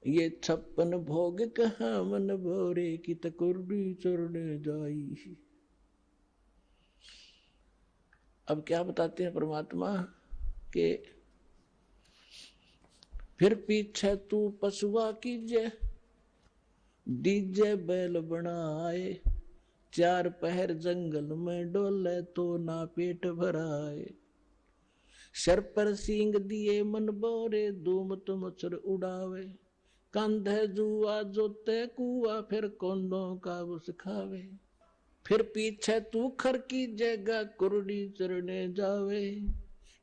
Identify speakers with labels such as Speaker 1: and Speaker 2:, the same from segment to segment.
Speaker 1: ये 56 भोग कहाँ मन भोरे की तकुर्री चढ़ने जाई। अब क्या बताते हैं परमात्मा के फिर पीछे तू पशुआ कीजे डीजे बैल बनाए, 4 पहर जंगल में डोले तो ना पेट भराए। सर पर सींग दिए मन बोरे धूम तो मच्छर उड़ावे, कंधे जुआ जोते कुआ फिर कोंडों का उस खावे। फिर पीछे तू खर की जगह कुरडी चरने जावे,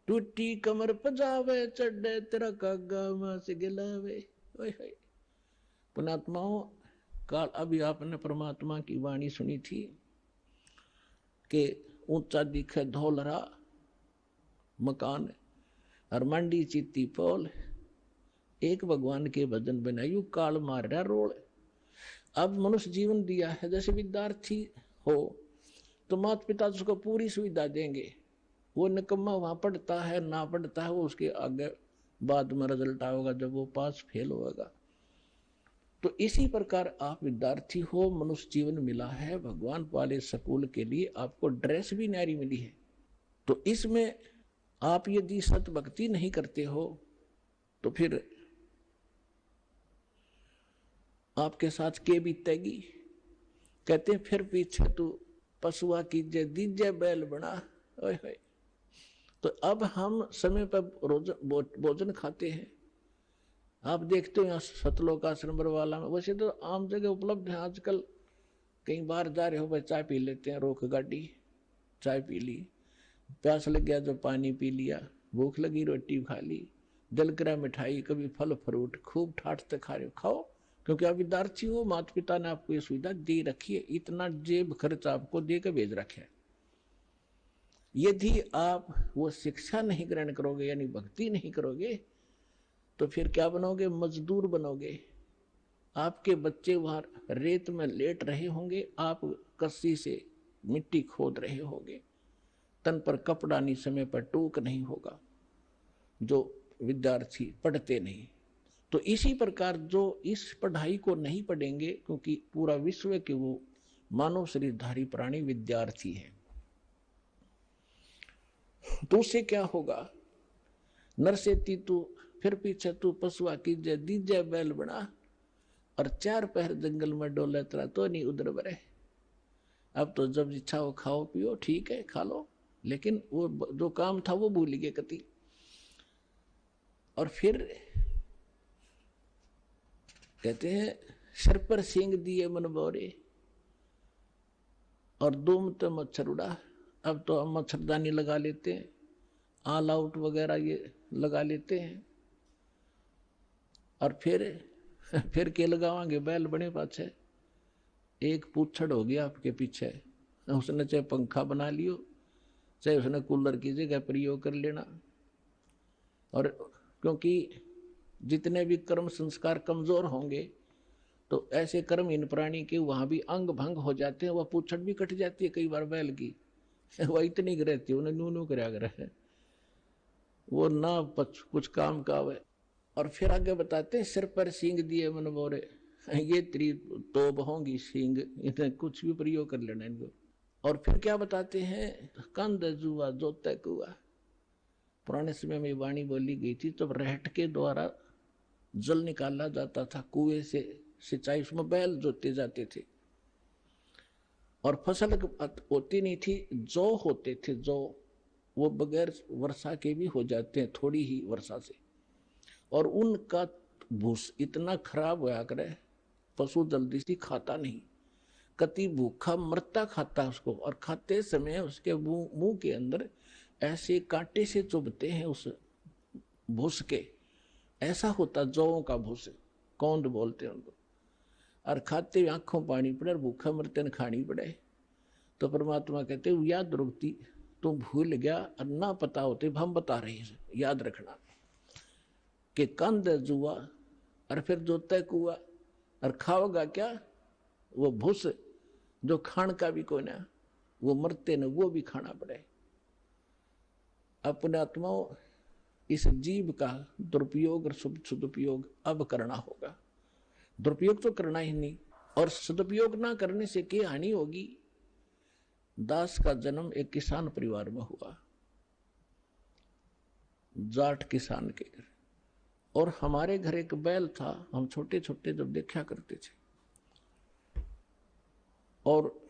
Speaker 1: टूटी कमर पजावे चढ़े तेरा कागा मां से गिलावे। पुणात्माओं, काल अभी आपने परमात्मा की वाणी सुनी थी कि ऊंचा दिखे धौलरा मकान और मंडी चीती पोल, एक भगवान के भजन बनायु काल मार रहा रोल। अब मनुष्य जीवन दिया है, जैसे विद्यार्थी हो तो माता पिता उसको पूरी सुविधा देंगे, वो निकम्मा वहां पढ़ता है ना पढ़ता है वो उसके आगे बाद में रिजल्ट आएगा जब वो पास फेल होगा। तो इसी प्रकार आप विद्यार्थी हो, मनुष्य जीवन मिला है भगवान वाले स्कूल के लिए, आपको ड्रेस भी न्यारी मिली है। तो इसमें आप यदि सत भक्ति नहीं करते हो तो फिर आपके साथ के बीतेगी। कहते हैं फिर पीछे तू पशुआ कीजे दीजे बैल बना। ओए होए। तो अब हम समय पर भोजन खाते हैं। आप देखते हो यहाँ सतलोक आश्रम बरवाला में, वैसे तो आम जगह उपलब्ध है आजकल, कहीं बाहर जा रहे हो भाई चाय पी लेते हैं, रोक गाड़ी चाय पी ली, प्यास लग गया तो पानी पी लिया, भूख लगी रोटी खा ली, दिल करा मिठाई, कभी फल फ्रूट खूब ठाटते खा रहे हो, खाओ, क्योंकि आप विद्यार्थी हो, माता पिता ने आपको ये सुविधा दे रखी है, इतना जेब खर्च आपको दे के भेज रखे है। यदि आप वो शिक्षा नहीं ग्रहण करोगे यानी भक्ति नहीं करोगे तो फिर क्या बनोगे? मजदूर बनोगे। आपके बच्चे वहां रेत में लेट रहे होंगे, आप कस्सी से मिट्टी खोद रहे होंगे, तन पर कपड़ा नहीं, समय पर टूक नहीं होगा, जो विद्यार्थी पढ़ते नहीं। तो इसी प्रकार जो इस पढ़ाई को नहीं पढ़ेंगे, क्योंकि पूरा विश्व के वो मानव शरीरधारी प्राणी विद्यार्थी है, तो उससे क्या होगा? नरसेती तू फिर पीछे तू पशुआ कीजे दीजे बैल बना, और 4 पहर जंगल में डोले तेरा तो नहीं उधर बरे। अब तो जब इच्छा हो खाओ पियो, ठीक है खा लो, लेकिन वो जो काम था वो भूल गए कति। और फिर कहते हैं सर पर सींग दिए मन बोरे और दुम तो मच्छर उड़ा। अब तो हम मच्छरदानी लगा लेते हैं, ऑल आउट वगैरह ये लगा लेते हैं, और फिर के लगावांगे? बैल बने पाछे, एक पूछड़ हो गया आपके पीछे, उसने चाहे पंखा बना लियो, चाहे उसने कूलर की जगह प्रयोग कर लेना। और क्योंकि जितने भी कर्म संस्कार कमजोर होंगे तो ऐसे कर्महीन प्राणी के वहां भी अंग भंग हो जाते हैं, वह पूछड़ भी कट जाती है कई बार बैल की, वह इतनी रहती है, उन्हें नू कर रहे, वो ना कुछ काम का हुए। और फिर आगे बताते हैं सिर पर सींग दिए मन बोरे, ये तेरी तोब होंगी सींग, इन्हें कुछ भी प्रयोग कर लेना इनको। और फिर क्या बताते हैं? कंद जुआ जोते कुआ। पुराने समय में वाणी बोली गई थी, तब रहट के द्वारा जल निकाला जाता था कुएं से, सिंचाई उसमें बैल जोते जाते थे, और फसल होती नहीं थी, जौ होते थे, जौ वो बगैर वर्षा के भी हो जाते हैं थोड़ी ही वर्षा से, और उनका भूस इतना खराब होया करे पशु जल्दी से खाता नहीं, कति भूखा मरता खाता उसको, और खाते समय उसके मुंह के अंदर ऐसे कांटे से चुभते हैं उस भूस के, ऐसा होता जौओं का भूस, कौंद बोलते हैं उनको, और खाते आंखों पानी पड़े और भूखा मरते न खानी पड़े। तो परमात्मा कहते याद रुकती, तुम भूल गया और ना पता होते, हम बता रहे हैं, याद रखना कि कंद जुआ और फिर जोते कुआ, और खाओगा क्या? वो भूस जो खान का भी कोई ना, वो मरते न वो भी खाना पड़े। अपने आत्माओं, इस जीव का दुरुपयोग और सदुपयोग अब करना होगा। दुरुपयोग तो करना ही नहीं। और सदुपयोग ना करने से क्या हानि होगी। दास का जन्म एक किसान परिवार में हुआ, जाट किसान के घर। और हमारे घर एक बैल था, हम छोटे छोटे जब देखा करते थे। और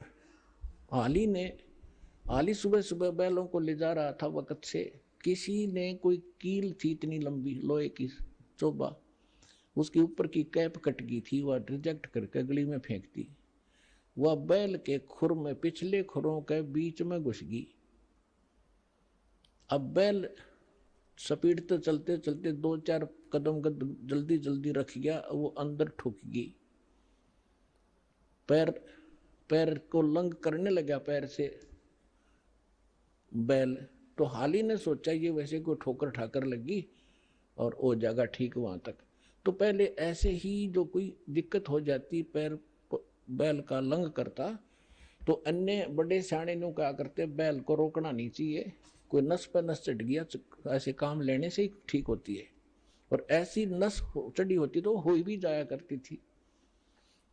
Speaker 1: हाली सुबह सुबह बैलों को ले जा रहा था वक्त से, किसी ने कोई कील थी इतनी लंबी लोहे की चोबा, उसके ऊपर की कैप कट गई थी, वह रिजेक्ट करके गली में फेंक दी। वह बैल के खुर में, पिछले खुरों के बीच में घुस गई। अब बैल स्पीड तो चलते चलते 2-4 कदम जल्दी जल्दी रख गया, वो अंदर ठुक गई। पैर को लंग करने लगा पैर से बैल। तो हाली ने सोचा ये वैसे कोई ठोकर ठाकर लगी और हो जाएगा ठीक वहां तक। तो पहले ऐसे ही जो कोई दिक्कत हो जाती, पैर बैल का लंग करता, तो अन्य बड़े सियाणे नु क्या करते, बैल को रोकना नहीं चाहिए, कोई नस पर नस चढ़ गया ऐसे काम लेने से ही ठीक होती है। और ऐसी नस चढ़ी होती तो हो भी जाया करती थी।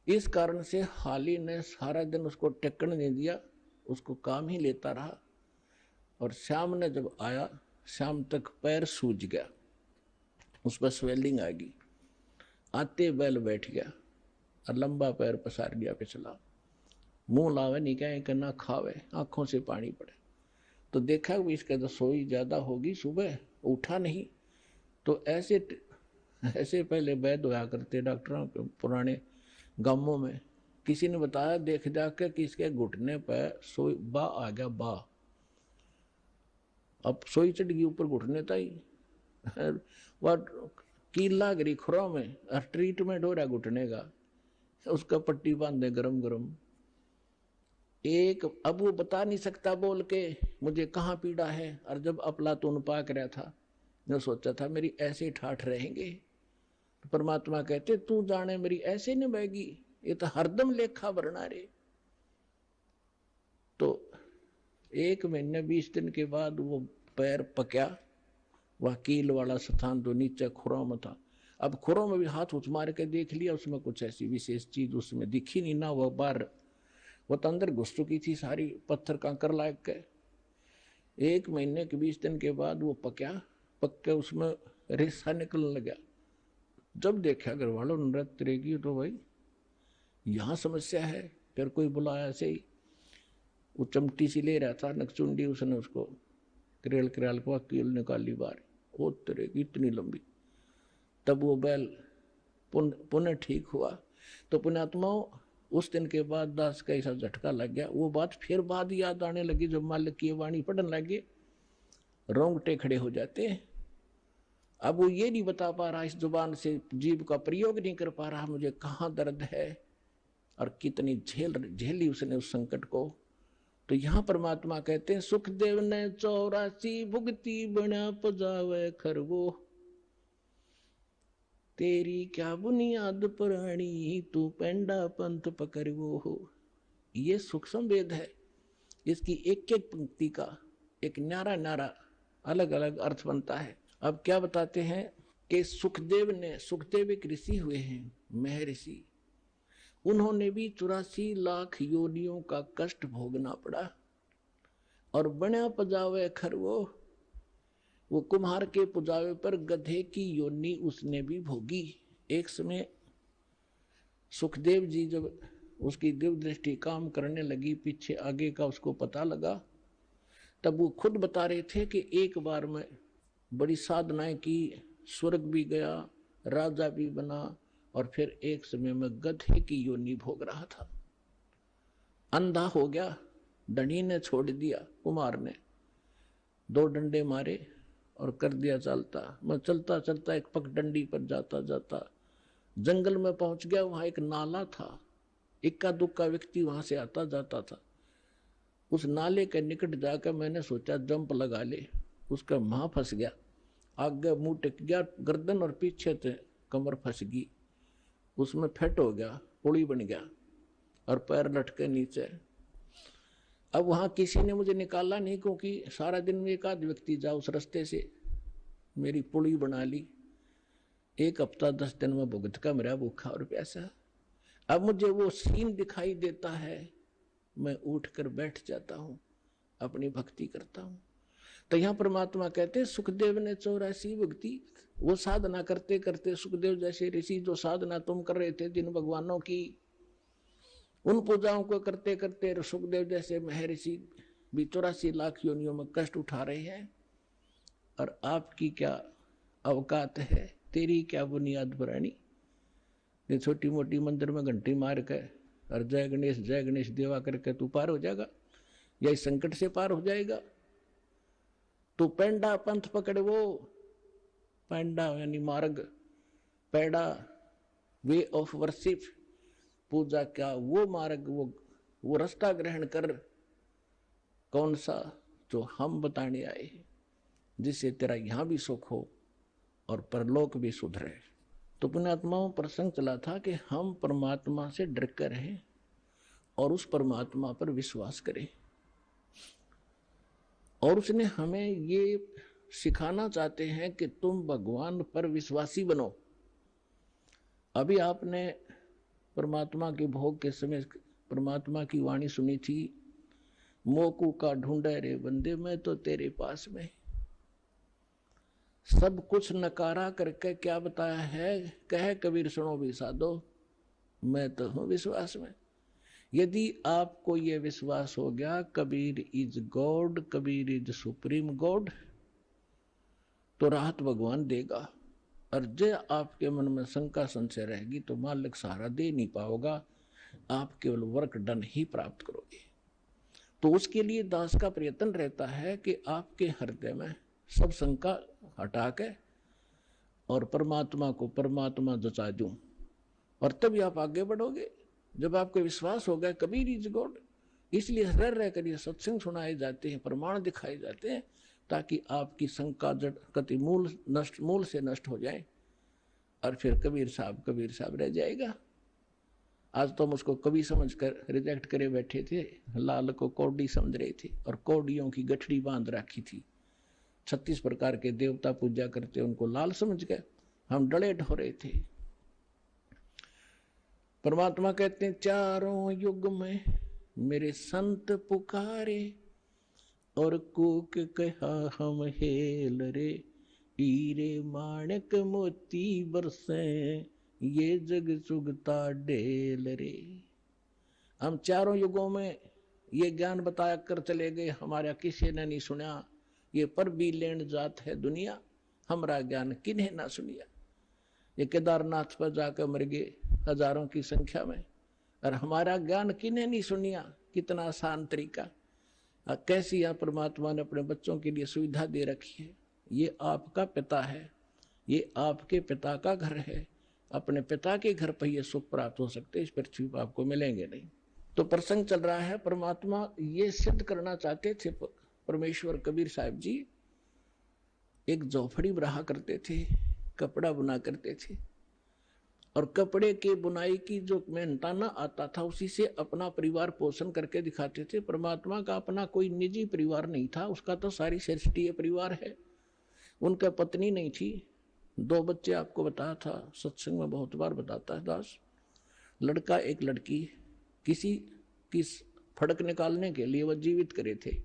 Speaker 1: इस कारण से हाली ने सारा दिन उसको टेकन नहीं दिया, उसको काम ही लेता रहा। और शाम ने जब आया, शाम तक पैर सूज गया, उस पर स्वेलिंग आ गई। आते बैल बैठ गया और लंबा पैर पसार गया पिछला, मुंह लावे नहीं कहे कि ना खावे, आंखों से पानी पड़े। तो देखा भी इसका तो सोई ज्यादा होगी, सुबह उठा नहीं। तो ऐसे पहले वैद होया करते डॉक्टरों के पुराने गांवों में। किसी ने बताया देख जाकर कि इसके घुटने पर सोई बा आ गया, बा। अब सोई चढ़ गई ऊपर घुटने ताई, वह कील लाग रही खुरों में और ट्रीटमेंट हो रहा घुटने का, उसका पट्टी बांधे गरम गरम। एक अब वो बता नहीं सकता बोल के मुझे कहाँ पीड़ा है। और जब अफलातून पाक रहा था, मैं सोचा था मेरी ऐसे ठाठ रहेंगे, तो परमात्मा कहते तू जाने मेरी ऐसे नहीं बहेगी, ये तो हरदम लेखा भरना रे। तो 1 महीने 20 दिन के बाद वो पैर पक्या, वह कील वाला स्थान तो नीचे खुरों में था। अब खुरों में भी हाथ उठ मार के देख लिया, उसमें कुछ ऐसी विशेष चीज उसमें दिखी नहीं ना। वह बाहर, वह तो अंदर घुस चुकी थी सारी, पत्थर कांकर लायक के। 1 महीने के 20 दिन के बाद वो पक्या, पक के उसमें रेसा निकलने लगा। जब देखा घर वालों नृत्य रहेगी तो भाई यहाँ समस्या है। फिर कोई बुलाया ऐसे ही, वो चमटी सी ले रहा था नकचुंडी, उसने उसको करेल करेल को कील निकाली बाहर, वो तरेगी इतनी लंबी। तब वो बैल पुनः ठीक हुआ। तो पुण्यात्माओं, उस दिन के बाद दास का ऐसा झटका लग गया। वो बात फिर बाद याद आने लगी जब मालिक की वाणी पढ़ने लगे, रोंगटे खड़े हो जाते हैं। अब वो ये नहीं बता पा रहा, इस जुबान से जीभ का प्रयोग नहीं कर पा रहा, मुझे कहाँ दर्द है और कितनी झेली उसने उस संकट को। तो यहां परमात्मा कहते हैं सुखदेव ने 84 भुगती बना पजावे खरगो, तेरी क्या बुनियाद पुरानी तू पेंडा पंथ पकड़वो हो। ये सूक्ष्म वेद है, इसकी एक एक पंक्ति का एक न्यारा न्यारा अलग अलग अर्थ बनता है। अब क्या बताते हैं कि सुखदेव एक ऋषि हुए हैं, महर्षि। उन्होंने भी 84 लाख योनियों का कष्ट भोगना पड़ा। और बना पजावे खरवो, वो कुम्हार के पुजावे पर गधे की योनि उसने भी भोगी। एक समय सुखदेव जी जब उसकी दिव्य दृष्टि काम करने लगी, पीछे आगे का उसको पता लगा, तब वो खुद बता रहे थे कि एक बार में बड़ी साधनाएं की, स्वर्ग भी गया, राजा भी बना, और फिर एक समय में गधे की योनि भोग रहा था। अंधा हो गया, धनी ने छोड़ दिया, कुमार ने 2 डंडे मारे और कर दिया चलता। मैं चलता चलता एक पगडंडी पर जाता जाता जंगल में पहुंच गया। वहां एक नाला था, इक्का दुक्का व्यक्ति वहां से आता जाता था। उस नाले के निकट जाकर मैंने सोचा जंप लगा ले, उसका मां फंस गया, आगे मुंह टिक गया, गर्दन और पीछे से कमर फंस गई, उसमें फेट हो गया, पुड़ी बन गया और पैर लटके नीचे। अब वहां किसी ने मुझे निकाला नहीं, क्योंकि सारा दिन में एक आध व्यक्ति जा उस रास्ते से, मेरी पुड़ी बना ली। 1 हफ्ता 10 दिन में भुगत का मेरा भूखा और प्यासा। अब मुझे वो सीन दिखाई देता है, मैं उठकर बैठ जाता हूं, अपनी भक्ति करता हूं। तो यहां परमात्मा कहते हैं सुखदेव ने 84 भक्ति, वो साधना करते करते सुखदेव जैसे ऋषि जो साधना तुम कर रहे थे जिन भगवानों की, उन पूजाओं को करते करते सुखदेव जैसे महर्षि भी 84 लाख योनियों में कष्ट उठा रहे हैं। और आपकी क्या अवकात है, तेरी क्या बुनियाद पुरानी, ये छोटी मोटी मंदिर में घंटी मार के और जय गणेश देवा करके तू पार हो जाएगा, या इस संकट से पार हो जाएगा। तू पेंडा पंथ पकड़, वो पेंडा यानी मार्ग, पेड़ा वे ऑफ वर्शिप, पूजा का वो मार्ग, वो रास्ता ग्रहण कर। कौन सा? जो हम बताने आए हैं, जिससे तेरा यहां भी सुख हो और परलोक भी सुधरे। तो पुण्यात्माओं प्रसंग चला था कि हम परमात्मा से डर कर रहें और उस परमात्मा पर विश्वास करें। और उसने हमें ये सिखाना चाहते हैं कि तुम भगवान पर विश्वासी बनो। अभी आपने परमात्मा के भोग के समय परमात्मा की वाणी सुनी थी, मोकू का ढूंढे रे बंदे मैं तो तेरे पास में। सब कुछ नकारा करके क्या बताया है, कहे कबीर सुनो भी साधो, मैं तो हूं विश्वास में। यदि आपको यह विश्वास हो गया Kabir is God, Kabir is supreme God, तो राहत भगवान देगा। और जो आपके मन में शंका संशय रहेगी तो मालिक सहारा दे नहीं पाओगा, आप केवल वर्क डन ही प्राप्त करोगे। तो उसके लिए दास का प्रयत्न रहता है कि आपके हृदय में सब शंका हटा के और परमात्मा को परमात्मा जचा दूं, और तभी आप आगे बढ़ोगे। जब आपको विश्वास होगा कबीर इज गॉड, इसलिए रह कर ये सत्संग सुनाए जाते हैं, प्रमाण दिखाए जाते हैं, ताकि आपकी शंका जड़ कति मूल से नष्ट हो जाए। और फिर कबीर साहब रह जाएगा। आज तो हम उसको कवि समझ कर रिजेक्ट करे बैठे थे, लाल को कौड़ी समझ रहे थे और कौड़ियों की गठड़ी बांध रखी थी। 36 प्रकार के देवता पूजा करते, उनको लाल समझ गए, हम डले ढो रहे थे। परमात्मा कहते हैं चारों युग में मेरे संत पुकारे, और कूक कहा हम हेल रे, हीरे माणक मोती बरसे, ये जग चुगता ढेल रे। हम चारों युगों में ये ज्ञान बताया कर चले गए, हमारा किसी ने नहीं सुना। ये पर भी लेन जात है दुनिया, हमारा ज्ञान किन्हें ना सुनिया। ये केदारनाथ पर जाकर मर गए हजारों की संख्या में, और हमारा ज्ञान किन्हें नहीं सुनिया। कितना आसान तरीका, कैसी यहां परमात्मा ने अपने बच्चों के लिए सुविधा दे रखी है। ये आपका पिता है, ये आपके पिता का घर है, अपने पिता के घर पर यह सुख प्राप्त हो सकते, इस पृथ्वी पर आपको मिलेंगे नहीं। तो प्रसंग चल रहा है, परमात्मा ये सिद्ध करना चाहते थे। परमेश्वर कबीर साहब जी एक झोपड़ी रहा करते थे, कपड़ा बुना करते थे, और कपड़े के बुनाई की जो मेहनताना आता था उसी से अपना परिवार पोषण करके दिखाते थे। परमात्मा का अपना कोई निजी परिवार नहीं था, उसका तो सारी सृष्टि परिवार है। उनका पत्नी नहीं थी, 2 बच्चे आपको बताया था, सत्संग में बहुत बार बताता है दास। लड़का एक लड़की, किसी की फड़क निकालने के लिए वह जीवित करे थे,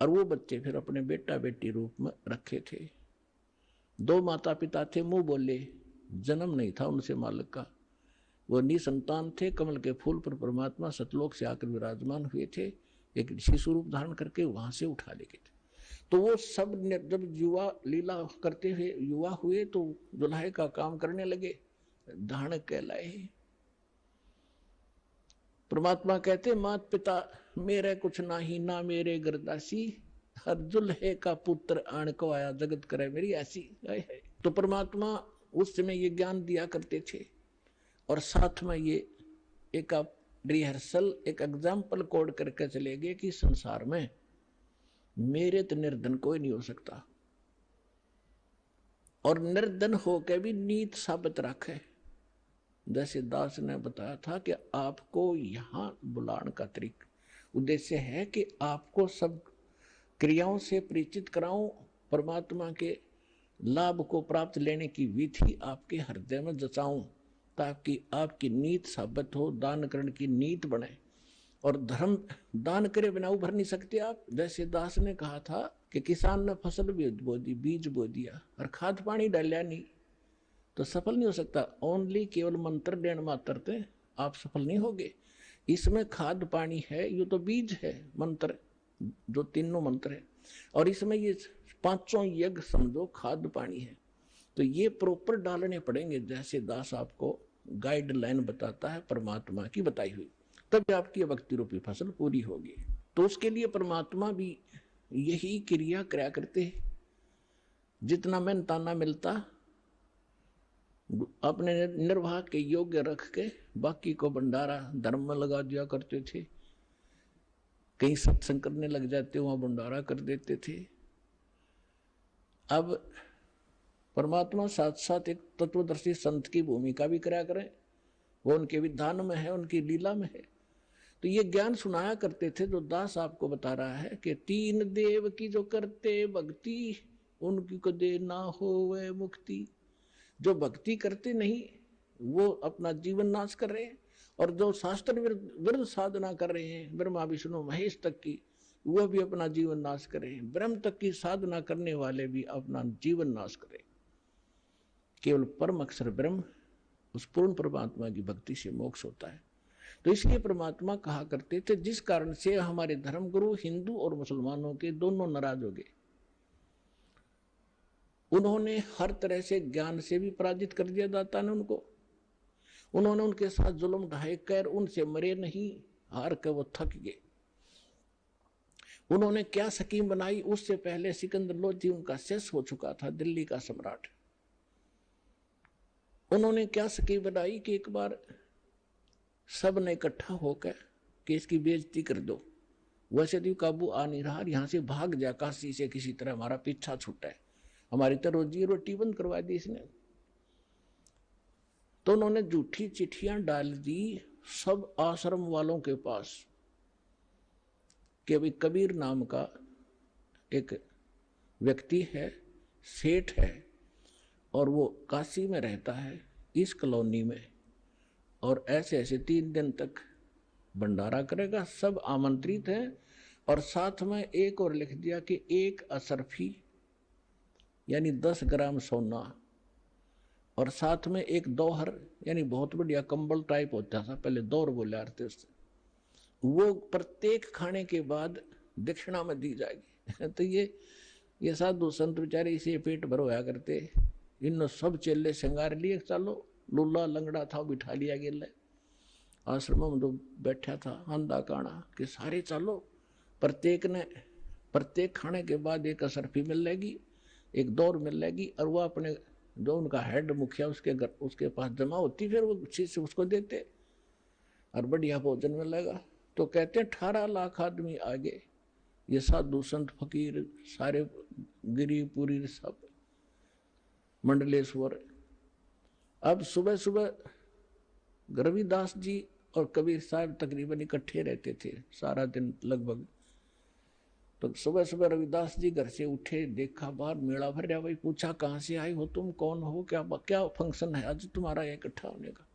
Speaker 1: और वो बच्चे फिर अपने बेटा बेटी रूप में रखे थे। 2 माता पिता थे, मुंह बोले, जन्म नहीं था उनसे मालिक का, वो निसंतान थे। कमल के फूल पर परमात्मा सतलोक से आकर विराजमान हुए थे, एक शिशु रूप धारण करके वहां से उठा ले गए थे। तो वो सब जब युवा लीला करते हुए युवा हुए तो दुल्हे का काम करने लगे, धारण कहलाए। परमात्मा कहते मात पिता मेरे कुछ नाही, ना मेरे गरदासी, हर दुल्हे का पुत्र आण को आया, जगत करे मेरी ऐसी। तो परमात्मा उस समय ये ज्ञान दिया करते थे, और साथ में ये एक रिहर्सल, एक एग्जाम्पल कोड करके चले गए कि संसार में मेरे तो निर्धन कोई नहीं हो सकता, और निर्धन होकर भी नीत साबित रखे। जैसे दास ने बताया था कि आपको यहां बुलाने का उद्देश्य है कि आपको सब क्रियाओं से परिचित कराऊं, परमात्मा के लाभ को प्राप्त लेने की विधि आपके हृदय में जचाऊं, ताकि आपकी नीत साबित हो, दान करने की नीत बने। और धर्म दान करे बिना उभर नहीं सकते आप। जैसे दास ने कहा था कि किसान ने फसल भी बो दी, बीज बो दिया और खाद पानी डालिया नहीं, तो सफल नहीं हो सकता। ओनली केवल मंत्र देने मात्र से आप सफल नहीं होगे। इसमें खाद पानी है, ये तो बीज है, मंत्र जो तीनों मंत्र है, और इसमें ये पांचों यज्ञ समझो खाद पानी है। तो ये प्रॉपर डालने पड़ेंगे, जैसे दास आपको गाइडलाइन बताता है परमात्मा की बताई हुई, तब आपकी भक्ति रूपी फसल पूरी होगी। तो उसके लिए परमात्मा भी यही क्रिया कराया करते हैं। जितना मेहनताना मिलता अपने निर्वाह के योग्य रख के बाकी को भंडारा धर्म में लगा दिया करते थे। कहीं सत्संग करने लग जाते, वहां भंडारा कर देते थे। अब परमात्मा साथ साथ एक तत्वदर्शी संत की भूमिका भी कराया करें, वो उनके विधान में है, उनकी लीला में है। तो ये ज्ञान सुनाया करते थे जो दास आपको बता रहा है कि तीन देव की जो करते भक्ति, उनकी को दे ना हो वह मुक्ति। जो भक्ति करते नहीं वो अपना जीवन नाश कर रहे हैं, और जो शास्त्र विरुद्ध साधना कर रहे हैं ब्रह्मा विष्णु महेश तक की, वो भी अपना जीवन नाश कर रहे हैं। ब्रह्म तक की साधना करने वाले भी अपना जीवन नाश करें। केवल परम अक्षर ब्रह्म, उस पूर्ण परमात्मा की भक्ति से मोक्ष होता है। तो इसलिए परमात्मा कहा करते थे, जिस कारण से हमारे धर्मगुरु हिंदू और मुसलमानों के दोनों नाराज हो गए। उन्होंने हर तरह से ज्ञान से भी पराजित कर दिया दाता ने उनको। उन्होंने उनके साथ जुल्म ढाए कर उनसे मरे नहीं, हार कर वो थक गए। उन्होंने क्या स्कीम बनाई, उससे पहले सिकंदर लोधी उनका शेष हो चुका था, दिल्ली का सम्राट। उन्होंने क्या स्कीम बनाई कि एक बार सब ने इकट्ठा होकर कि इसकी बेइज्जती कर दो, वैसे तो काबू आ नहीं रहा, यहां से भाग जा काशी से, किसी तरह हमारा पीछा छूटा है, हमारी तो रोजी रोटी बंद करवा दी इसने। तो उन्होंने झूठी चिट्ठियां डाल दी सब आश्रम वालों के पास कि अभी कबीर नाम का एक व्यक्ति है, सेठ है, और वो काशी में रहता है इस कॉलोनी में, और ऐसे ऐसे 3 दिन तक भंडारा करेगा, सब आमंत्रित हैं। और साथ में एक और लिख दिया कि 1 असरफी यानी 10 ग्राम सोना, और साथ में 1 दोहर यानी बहुत बढ़िया कंबल टाइप होता था पहले, दौर बोले आते उससे, वो प्रत्येक खाने के बाद दक्षिणा में दी जाएगी। तो ये साधु संत बेचारे इसे पेट भर होया करते। इन सब चेले श्रृंगार लिए, चलो लुल्ला लंगड़ा था बिठा लिया गेल आश्रम में, जो बैठा था अंधा काना कि सारे चलो, प्रत्येक खाने के बाद 1 असरफी मिल लेगी, 1 दौर मिल लेगी, और वह अपने जो उनका हेड मुखिया उसके पास जमा होती, फिर वो चीज से उसको देते और बढ़िया भोजन मिलेगा। तो कहते हैं 18 लाख आदमी आ गए, ये साधु संत फकीर सारे, गिरी पुरी सब मंडलेश्वर। अब सुबह सुबह रविदास जी और कबीर साहब तकरीबन इकट्ठे रहते थे सारा दिन लगभग। तो सुबह सुबह रविदास जी घर से उठे, देखा बाहर मेला भर रहा, भाई पूछा कहाँ से आई हो तुम, कौन हो, क्या फंक्शन है आज तुम्हारा यहाँ इकट्ठा होने का।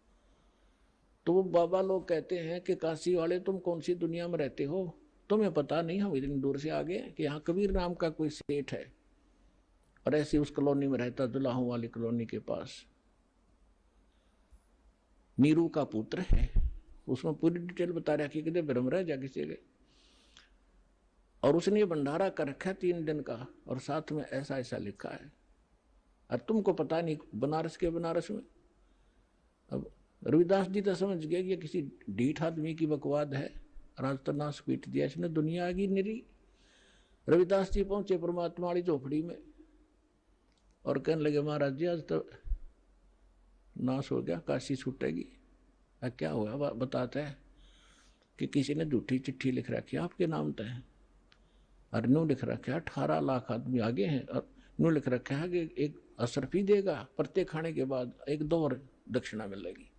Speaker 1: तो वो बाबा लोग कहते हैं कि काशी वाले तुम कौन सी दुनिया में रहते हो, तुम्हें पता नहीं, हम इतनी दूर से आ गए कि यहाँ कबीर नाम का कोई सेठ है, और ऐसी उस कॉलोनी में रहता, दुलाहों वाली कॉलोनी के पास, नीरू का पुत्र है। उसमें पूरी डिटेल बता रहा कि कितने ब्रह्म रह जा किसी गए, और उसने ये भंडारा कर रखा 3 दिन का, और साथ में ऐसा ऐसा लिखा है, और तुमको पता नहीं बनारस के बनारस में। अब रविदास जी तो समझ गए कि ये किसी ढीठ आदमी की बकवाद है, राज तो नाश पीट दिया इसने, दुनिया की निरी। रविदास जी पहुंचे परमात्मा वाली झोपड़ी में और कहने लगे, महाराज जी आज तो नाश हो गया, काशी छूटेगी। क्या हुआ बताते हैं कि किसी ने झूठी चिट्ठी लिख रखी आपके नाम तय है, और न्यू लिख रखा है 18 लाख आदमी आगे हैं, और न्यू लिख रखा है कि 1 असरफी देगा, प्रत्येक खाने के बाद 1 दौर दक्षिणा मिलेगी।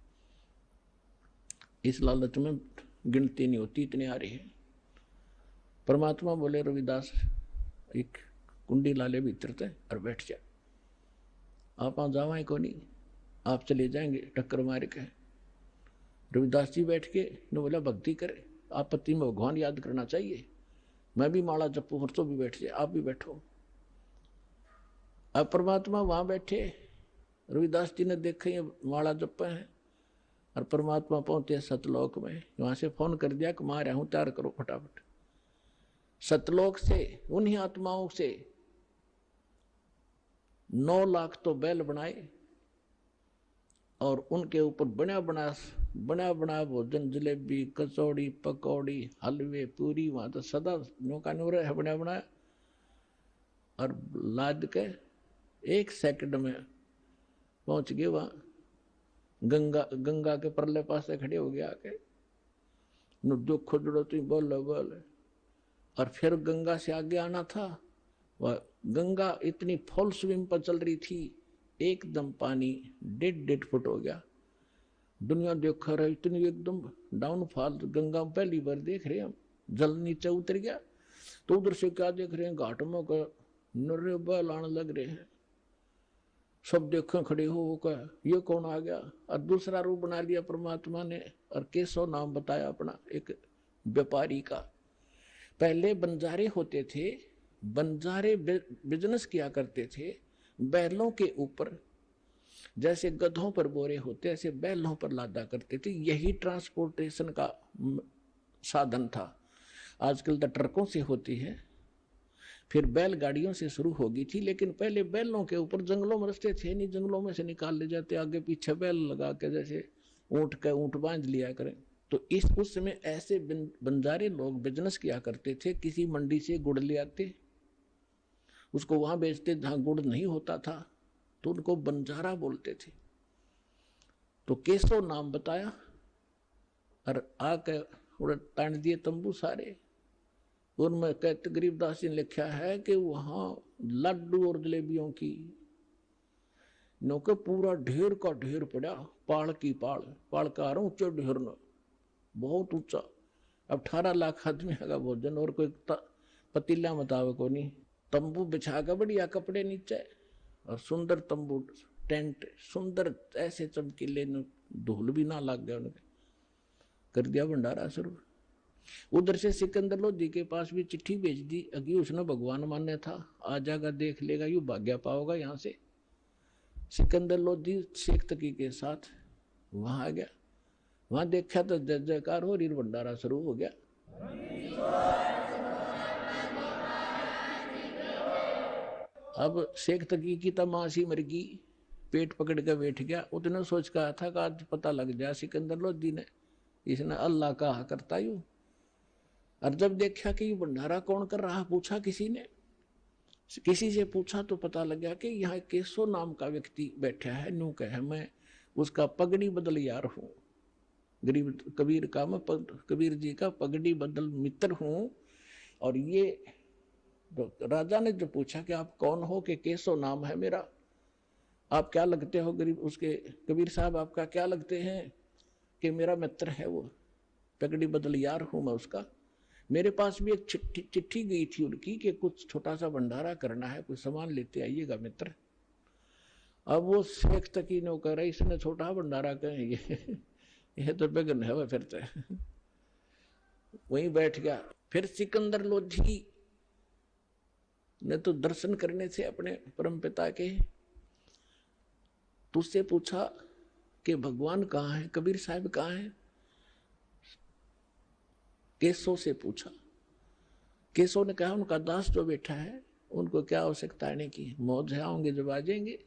Speaker 1: इस लालच में गिनती नहीं होती, इतने आ रही है। परमात्मा बोले रविदास एक कुंडी लाले भीतर थे और बैठ जा। आप वहाँ जावाएं को नहीं, आप चले जाएंगे टक्कर मार के। रविदास जी बैठ के ने बोला भक्ति करे, आपत्ति में भगवान याद करना चाहिए। मैं भी माला जपू, वर्षों भी बैठ जाए, आप भी बैठो। अब परमात्मा वहां बैठे, रविदास जी ने देखे ये माला जप है, और परमात्मा पहुंचे सतलोक में। वहां से फोन कर दिया कि मैं आ रहा हूं, तैयार करो फटाफट। सतलोक से उन्हीं आत्माओं से 9 लाख तो बैल बनाए, और उनके ऊपर बना बना भोजन, जलेबी, कचौड़ी, पकौड़ी, हलवे, पूरी, वहां तो सदा नौका नूर है बना बनाया, और लाद के 1 सेकंड में पहुंच गए वहां। गंगा के परले पास से खड़े हो गया आके, जो खुदरो तू बोल बोल। और फिर गंगा से आगे आना था। वह गंगा इतनी फुल स्विम पर चल रही थी, एकदम पानी 1.5 फुट हो गया। दुनिया देख रहा, इतनी एकदम डाउनफॉल। गंगा पहली बार देख रहे हैं हम, जल नीचे उतर गया। तो उधर से क्या देख रहे हैं, घाट में का नर्रे बैल आने लग रहे हैं। सब देखें खड़े हो कर, ये कौन आ गया। और दूसरा रूप बना लिया परमात्मा ने, और केशव नाम बताया अपना, एक व्यापारी का। पहले बंजारे होते थे, बंजारे बिजनेस किया करते थे बैलों के ऊपर। जैसे गधों पर बोरे होते, ऐसे बैलों पर लादा करते थे। यही ट्रांसपोर्टेशन का साधन था। आजकल तो ट्रकों से होती है, फिर बैलगाड़ियों से शुरू होगी थी। लेकिन पहले बैलों के ऊपर, जंगलों में रास्ते थे नहीं, जंगलों में से निकाल ले जाते, आगे पीछे बैल लगा के, जैसे ऊंट बांध लिया करें। तो उस समय ऐसे बंजारे लोग बिजनेस किया करते थे। किसी मंडी से गुड़ ले आते, उसको वहां बेचते जहां गुड़ नहीं होता था, तो उनको बंजारा बोलते थे। तो केशव नाम बताया, और आके तान दिए तंबू सारे। उनमें कहते गरीबदास जी ने लिखा है कि वहां लड्डू और जलेबियों की नौके पूरा ढेर का ढेर पड़ा, पाड़ की पाड़ का रहा ऊंचे ढेर न, बहुत ऊंचा। अब 18 लाख आदमी का भोजन, और कोई पतीला मतावे को नहीं। तंबू बिछा कर बढ़िया कपड़े नीचे, और सुंदर तंबू टेंट, सुंदर ऐसे चमकीले, धूल भी ना लग गया उनके। कर दिया भंडारा शुरू। उधर से सिकंदर लोधी के पास भी चिट्ठी भेज दी, अगी उसने भगवान मान्य था, आ जाएगा, देख लेगा, यू भाग्य पाओगा। यहाँ से सिकंदर लोधी शेख तकी के साथ वहां आ गया। वहां देखा तो जय जयकार हो रही, भंडारा शुरू हो गया। अब शेख तकी की तो मासी मर गई, पेट पकड़ के बैठ गया। उतने सोच कहा था कि आज पता लग जाए सिकंदर लोधी ने, इसने अल्लाह कहा करता यू। और जब देखा कि ये भंडारा कौन कर रहा, पूछा किसी ने, किसी से पूछा तो पता लगा कि यहाँ केशव नाम का व्यक्ति बैठा है। न्यू कहे मैं उसका पगड़ी बदल यार हूं, गरीब कबीर का, मैं कबीर जी का पगड़ी बदल मित्र हूं। और ये राजा ने जो पूछा कि आप कौन हो, कि केशव नाम है मेरा, आप क्या लगते हो गरीब, उसके कबीर साहब आपका क्या लगते हैं, कि मेरा मित्र है वो, पगड़ी बदल यार हूं मैं उसका। मेरे पास भी एक चिट्ठी गई थी उनकी कि कुछ छोटा सा भंडारा करना है, कुछ सामान लेते आइएगा मित्र। अब वो शेख तकी ने कह रहा, इसने छोटा भंडारा कहे, ये तो बेगन है वह। फिर तो वहीं बैठ गया। फिर सिकंदर लोधी ने तो दर्शन करने से अपने परम पिता के, तुझसे पूछा कि भगवान कहाँ है, कबीर साहब कहाँ है। केशव से पूछा। केशव ने कहा उनका दास जो बैठा है, उनको क्या आवश्यकता आने की, मौज है, आएंगे जब आ जाएंगे,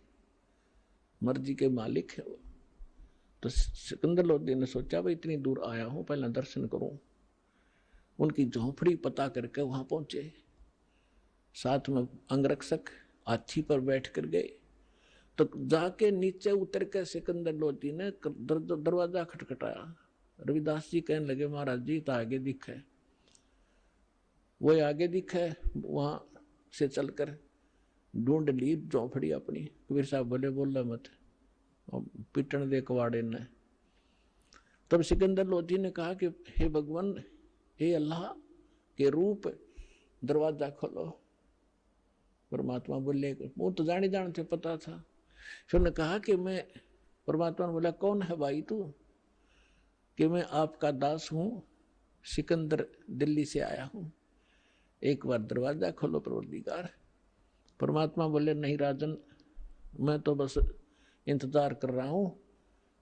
Speaker 1: मर्जी के मालिक है वो। तो सिकंदर लोधी ने सोचा भाई इतनी दूर आया हूं, पहले दर्शन करूं। उनकी झोपड़ी पता करके वहां पहुंचे। साथ में अंगरक्षक हाथी पर बैठ कर गए। तो जाके नीचे उतर के सिकंदर लोधी ने दरवाजा खटखटाया। रविदास जी कहने लगे महाराज जी तो आगे दिखे। वो आगे दिखे, वहां से चलकर ढूंढ ली झोपड़ी अपनी। कबीर साहब बोले बोला मत, पिटन दे कवाड़े ने। तब सिकंदर लोधी ने कहा कि हे भगवान, हे अल्लाह के रूप, दरवाजा खोलो। परमात्मा बोले, वो तो जाने थे पता था। फिर उन्होंने कहा कि मैं, परमात्मा ने बोला कौन है भाई तू? कि मैं आपका दास हूं, सिकंदर दिल्ली से आया हूं, एक बार दरवाजा खोलो परवरदिगार। परमात्मा बोले नहीं राजन, मैं तो बस इंतजार कर रहा हूं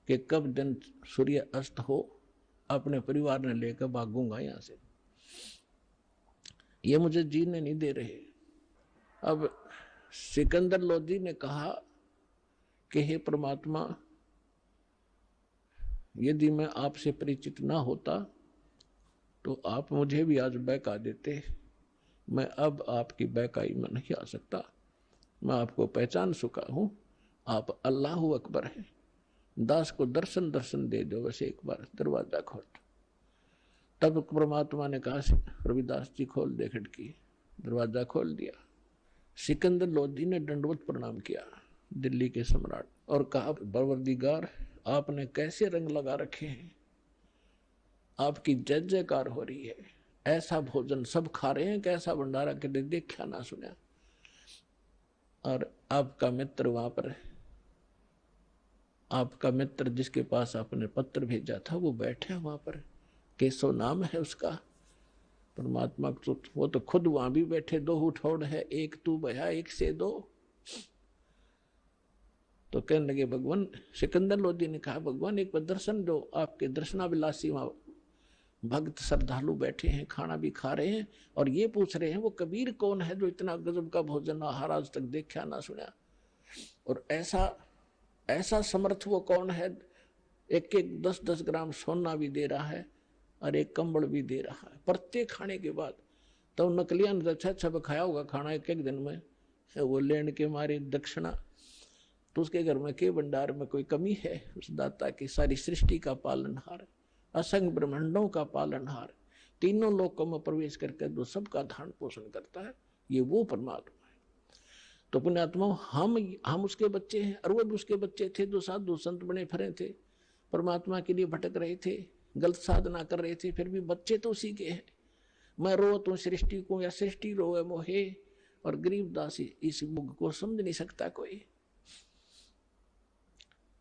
Speaker 1: कि कब दिन सूर्य अस्त हो, अपने परिवार ने लेकर भागूंगा यहां से, ये मुझे जीने नहीं दे रहे। अब सिकंदर लोधी ने कहा कि हे परमात्मा, यदि मैं आपसे परिचित ना होता तो आप मुझे भी आज बहका देते। मैं अब आपकी बहकाई में नहीं आ सकता, मैं आपको पहचान चुका हूं, आप अल्लाह अकबर हैं। दास को दर्शन दर्शन दे दो, बस एक बार दरवाजा खोल। तब परमात्मा ने कहा रविदास जी खोल दे खिड़की। दरवाजा खोल दिया। सिकंदर लोधी ने दंडवत प्रणाम किया दिल्ली के सम्राट और कहा परवरदिगार, आपने कैसे रंग लगा रखे हैं, आपकी जय जयकार हो रही है, ऐसा भोजन सब खा रहे हैं, कैसा भंडारा कभी देखा ना सुना। और आपका मित्र वहां पर, आपका मित्र जिसके पास आपने पत्र भेजा था वो बैठे वहां पर, केशव नाम है उसका। परमात्मा तो वो तो खुद वहां भी बैठे, दो उठौड़ है, एक तू भया एक से दो। तो कहने लगे भगवान, सिकंदर लोधी ने कहा भगवान एक बार दर्शन दो, आपके दर्शनाभिलाषी वहां भक्त श्रद्धालु बैठे हैं, खाना भी खा रहे हैं और ये पूछ रहे हैं वो कबीर कौन है जो इतना गजब का भोजन आहार आज तक देखा ना सुना, और ऐसा समर्थ वो कौन है, एक एक 10-10 ग्राम सोना भी दे रहा है और एक कंबल भी दे रहा है प्रत्येक खाने के बाद। तो नकलिया ने अच्छा खाया होगा खाना एक एक दिन में, वो लेने के मारे दक्षिणा। तो उसके घर में के भंडार में कोई कमी है? उस दाता की सारी सृष्टि का पालनहार, असंग ब्रह्मांडों का पालनहार, तीनों लोकों में प्रवेश करके जो सबका धारण पोषण करता है, ये वो परमात्मा है। तो पुण्यात्मा हम उसके बच्चे हैं, और वो भी उसके बच्चे थे जो साधु संत बने फिरे थे, परमात्मा के लिए भटक रहे थे, गलत साधना कर रहे थे, फिर भी बच्चे तो उसी के हैं। मैं रोत हूं सृष्टि को या सृष्टि रोए मोहे, और गरीब दासी इस मुग को समझ नहीं सकता कोई।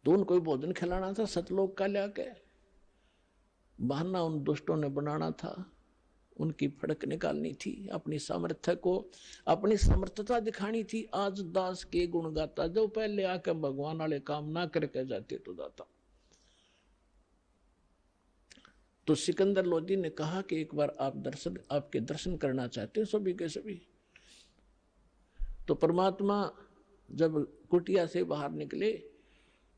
Speaker 1: तो उनको भोजन खिलाना था सतलोक का लाके, बहाना उन दुष्टों ने बनाना था, उनकी फड़क निकालनी थी, अपनी सामर्थ्य को, अपनी समर्थता दिखानी थी। आज दास के गुण गाता, जो पहले आकर भगवान वाले काम ना करके जाते तो दाता। तो सिकंदर लोधी ने कहा कि एक बार आपके दर्शन करना चाहते हैं सभी के सभी। तो परमात्मा जब कुटिया से बाहर निकले,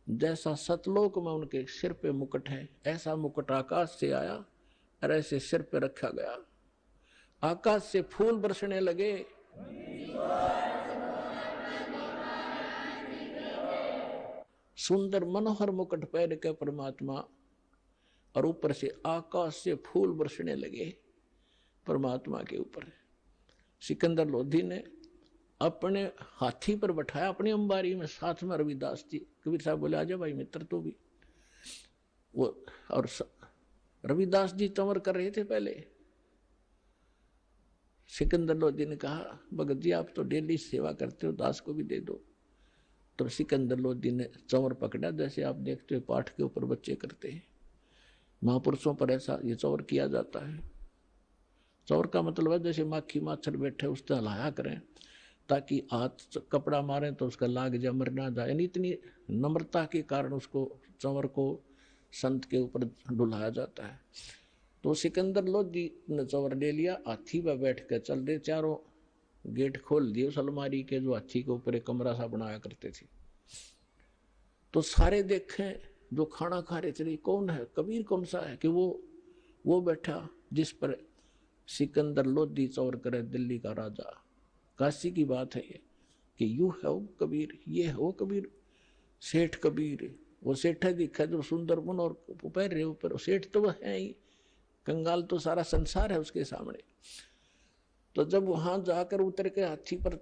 Speaker 1: जैसा सतलोक में उनके सिर पे मुकुट है, ऐसा मुकुट आकाश से आया और ऐसे सिर पे रखा गया। आकाश से फूल बरसने लगे, सुंदर मनोहर मुकुट पहन के परमात्मा, और ऊपर से आकाश से फूल बरसने लगे परमात्मा के ऊपर। सिकंदर लोधी ने अपने हाथी पर बैठाया, अपनी अंबारी में, साथ में रविदास जी। कबीर साहब बोले आजा भाई मित्र तू भी। वो और रविदास जी चंवर कर रहे थे पहले। सिकंदर लोधी ने कहा भगत जी आप तो डेली सेवा करते हो, दास को भी दे दो। तो सिकंदर लोधी ने चंवर पकड़ा, जैसे आप देखते हो पाठ के ऊपर बच्चे करते हैं, महापुरुषों पर ऐसा ये चौर किया जाता है। चौर का मतलब है जैसे माखी माछर बैठे उससे हलाया करें, ताकि हाथ कपड़ा मारें तो उसका लाग जाए, मर ना जाए। यानी इतनी नम्रता के कारण उसको चंवर को संत के ऊपर डुलाया जाता है। तो सिकंदर लोधी ने चंवर ले लिया, हाथी पर बैठ कर चल रहे, चारों गेट खोल दिए उस अलमारी के जो हाथी के ऊपर एक कमरा सा बनाया करते थे। तो सारे देखें जो खाना खा रहे थे, कौन है, कबीर कौन सा है, कि वो बैठा जिस पर सिकंदर लोधी चौर करे, दिल्ली का राजा। काशी की बात है ये, कि यू है वो कबीर, ये है वो कबीर, सेठ कबीर। वो सेठ दिखा जो सुंदर बन और पैर रहे ऊपर, सेठ तो वह है ही, कंगाल तो सारा संसार है उसके सामने। तो जब वहां जाकर उतर के हाथी पर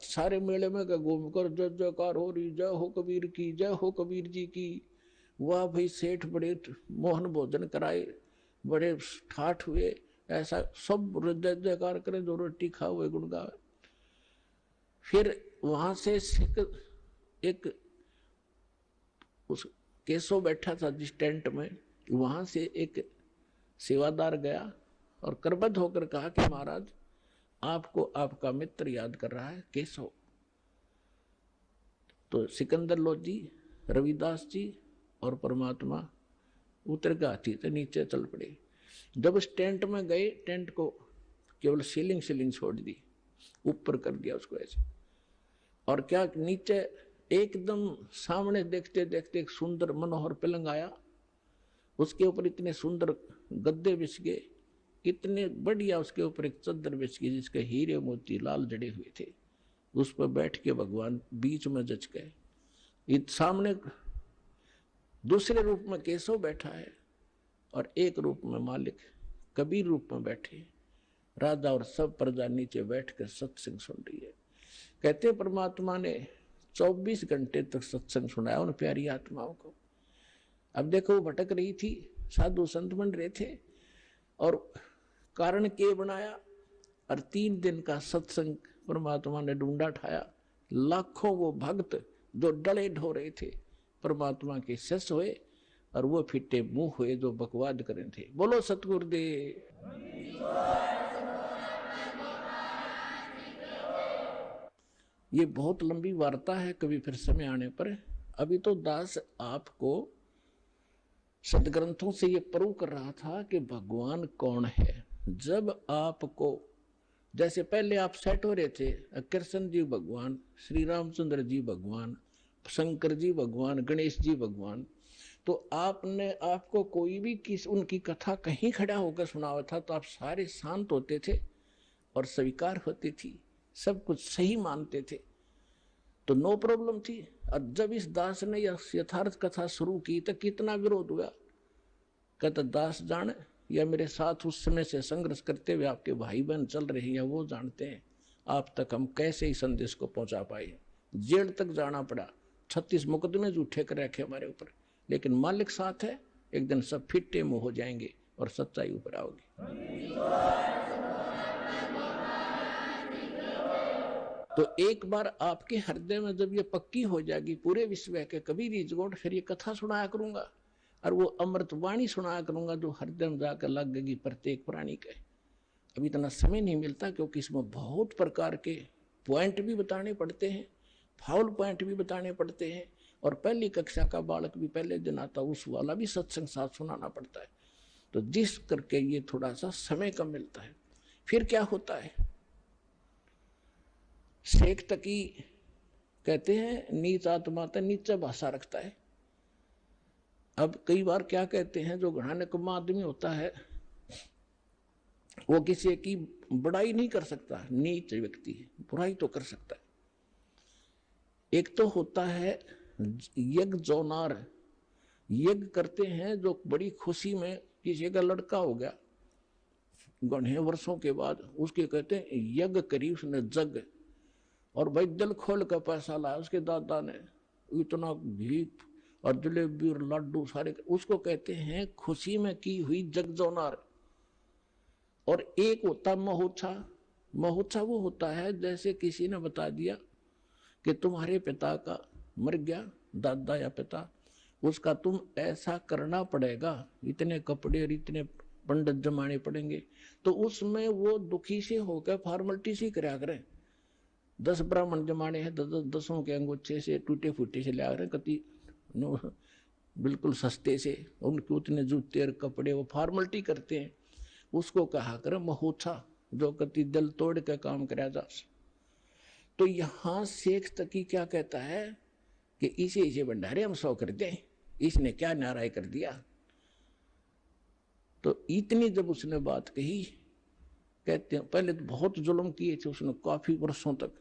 Speaker 1: सारे मेले में घूमकर जय जयकार हो रही, जय हो कबीर की, जय हो कबीर जी की। वाह भाई सेठ बड़े मोहन भोजन कराए, बड़े ठाठ हुए, ऐसा सब जय जयकार करें, जो रोटी खा हुए गुण गावे। फिर वहां से एक उस केशव बैठा था जिस टेंट में, वहां से एक सेवादार गया और करबद्ध होकर कहा कि महाराज आपको आपका मित्र याद कर रहा है केशव। तो सिकंदर लोधी, रविदास जी और परमात्मा उतर के हाथी से नीचे चल पड़े। जब उस टेंट में गए, टेंट को केवल सीलिंग छोड़ दी, ऊपर कर दिया उसको ऐसे, और क्या नीचे एकदम सामने देखते देखते एक सुंदर मनोहर पलंग आया, उसके ऊपर इतने सुंदर गद्दे बिछ गए, इतने बढ़िया उसके ऊपर एक चद्दर बिछ गई जिसके हीरे मोती लाल जड़े हुए थे। उस पर बैठ के भगवान बीच में जच गए। सामने दूसरे रूप में केशव बैठा है और एक रूप में मालिक कबीर रूप में बैठे। राजा और सब प्रजा नीचे बैठकर सत्संग सुन रही है। कहते परमात्मा ने 24 घंटे तक सत्संग सुनाया उन प्यारी आत्माओं को। अब देखो वो भटक रही थी, साधु संत बन रहे थे, और कारण के बनाया, और 3 दिन का सत्संग परमात्मा ने ढूंढा ठाया। लाखों वो भक्त जो डले ढो रहे थे परमात्मा के शिष्य हुए, और वो फिटे मुंह हुए जो बकवाद करे थे। बोलो सतगुरुदेव। ये बहुत लंबी वार्ता है, कभी फिर समय आने पर। अभी तो दास आपको सदग्रंथों से ये प्रूव कर रहा था कि भगवान कौन है। जब आपको, जैसे पहले आप सेट हो रहे थे, कृष्ण जी भगवान, श्री रामचंद्र जी भगवान, शंकर जी भगवान, गणेश जी भगवान, तो आपने आपको कोई भी उनकी कथा कहीं खड़ा होकर सुनावा था तो आप सारे शांत होते थे और स्वीकार होती थी, सब कुछ सही मानते थे, तो नो प्रॉब्लम थी। और जब इस दास ने यथार्थ कथा शुरू की तो कितना विरोध हुआ। कहता दास जाने या मेरे साथ उस समय से संघर्ष करते हुए आपके भाई बहन चल रहे हैं, वो जानते हैं आप तक हम कैसे ही संदेश को पहुंचा पाए। जेल तक जाना पड़ा, 36 मुकदमे झूठे कर रखे हमारे ऊपर, लेकिन मालिक साथ है, एक दिन सब फिट्टे मुंह हो जाएंगे और सच्चाई ऊपर आओगी। तो एक बार आपके हृदय में जब ये पक्की हो जाएगी पूरे विश्व के कबीर इजगोट, फिर ये कथा सुनाया करूंगा और वो अमृत वाणी सुनाया करूंगा जो हृदय में जाकर लगेगी प्रत्येक प्राणी के। अभी इतना समय नहीं मिलता क्योंकि इसमें बहुत प्रकार के पॉइंट भी बताने पड़ते हैं, फाउल पॉइंट भी बताने पड़ते हैं, और पहली कक्षा का बालक भी पहले दिन आता उस वाला भी सत्संग साथ सुनाना पड़ता है। तो जिस करके ये थोड़ा सा समय कम मिलता है। फिर क्या होता है, शेख तकी कहते हैं नीच आत्मा तो नीचा भाषा रखता है। अब कई बार क्या कहते हैं, जो घना निकम्मा आदमी होता है वो किसी की बड़ाई नहीं कर सकता, नीच व्यक्ति बुराई तो कर सकता है। एक तो होता है यज्ञ जोनार, यज्ञ करते हैं जो बड़ी खुशी में, किसी का लड़का हो गया घने वर्षों के बाद, उसके कहते हैं यज्ञ करी उसने जग, और भाई दिल खोल कर पैसा लाया उसके दादा ने, इतना घी और जलेबी और लड्डू सारे, उसको कहते हैं खुशी में की हुई जग जोनार। और एक होता महोत्सव, महोत्सव वो होता है जैसे किसी ने बता दिया कि तुम्हारे पिता का मर गया, दादा या पिता, उसका तुम ऐसा करना पड़ेगा, इतने कपड़े और इतने पंडित जमाने पड़ेंगे, तो उसमें वो दुखी से होकर फॉर्मेलिटी सी करा करें। 10 ब्राह्मण जमाने हैं, 10 के अंगूठे से टूटे फूटे से लिया करें, कति बिल्कुल सस्ते से, उनके उतने जूते और कपड़े, वो फॉर्मेलिटी करते हैं, उसको कहा करें महोत्सव, जो कति दिल तोड़ के काम कराया जा। तो यहां शेख तकी क्या कहता है कि इसे भंडारे हम 100 कर दें, इसने क्या नाराय कर दिया। तो इतनी जब उसने बात कही, कहते हैं पहले तो बहुत जुल्म किए थे उसने काफी वर्षों तक,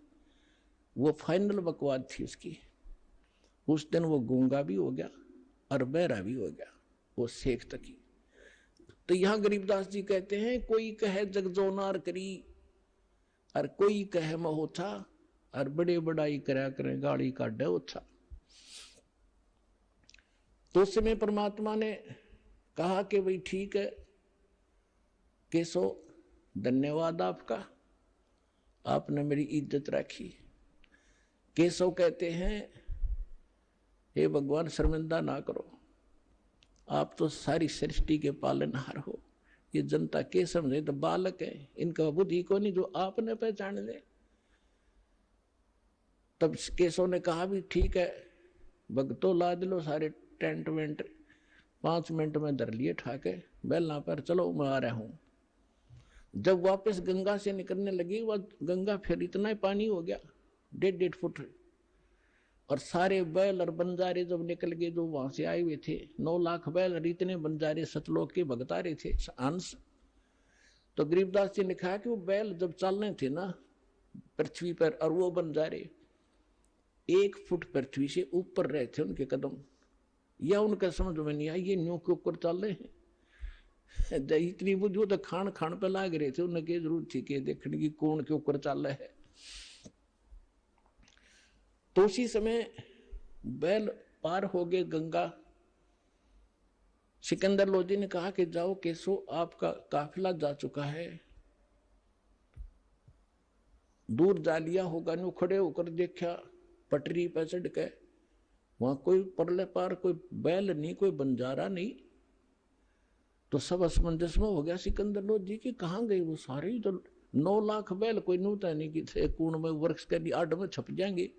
Speaker 1: वो फाइनल बकवाद थी उसकी। उस दिन वो गूंगा भी हो गया और बहरा भी हो गया वो शेख तकी। तो यहां गरीबदास जी कहते हैं कोई कहे जगजोनार करी और कोई कहे महोत्सा, और बड़े बड़ाई करा करें गाड़ी का डोछा। तो उस समय परमात्मा ने कहा कि भाई ठीक है केशव, धन्यवाद आपका, आपने मेरी इज्जत रखी। केशव कहते हैं हे भगवान शर्मिंदा ना करो, आप तो सारी सृष्टि के पालनहार हो। ये जनता के समझे तो बालक है, इनका बुद्धि को नहीं जो आपने पहचान ले। तब केशव ने कहा भी ठीक है भगतो, लाद लो सारे टेंट वेंट, 5 मिनट में धर लिए ठाके बैलना पर, चलो मैं आ रहा हूं। जब वापस गंगा से निकलने लगी, वह गंगा फिर इतना ही पानी हो गया 1.5 फुट, और सारे बैल और बंजारे जब निकल गए जो वहां से आए हुए थे, 9 लाख बैल और इतने बंजारे सतलोक के भगतारे थे अंश। तो गरीबदास जी ने कहा कि वो बैल जब चलने थे ना पृथ्वी पर, और वो बंजारे 1 फुट पृथ्वी से ऊपर रहे थे उनके कदम, या उनका समझ में नहीं आई ये न्यू के ऊपर चल रहे हैं। इतनी बुद्धि तो खान खान पे लाग रहे थे, उन्हें क्या जरूरत थी कि देखने की कौन के ऊपर चल रहा है। तो उसी समय बैल पार हो गए गंगा। सिकंदर लोधी ने कहा कि जाओ केशव, आपका काफिला जा चुका है, दूर जा लिया होगा। न्यू खड़े होकर देखा पटरी पर चढ़ के, वहां कोई परले पार कोई बैल नहीं, कोई बंजारा नहीं। तो सब असमंजस में हो गया सिकंदर लोधी की, कहाँ गए वो सारे? तो 9 लाख बैल कोई नूता नहीं कि थे कूण में वृक्ष के आड़ में छप जाएंगे,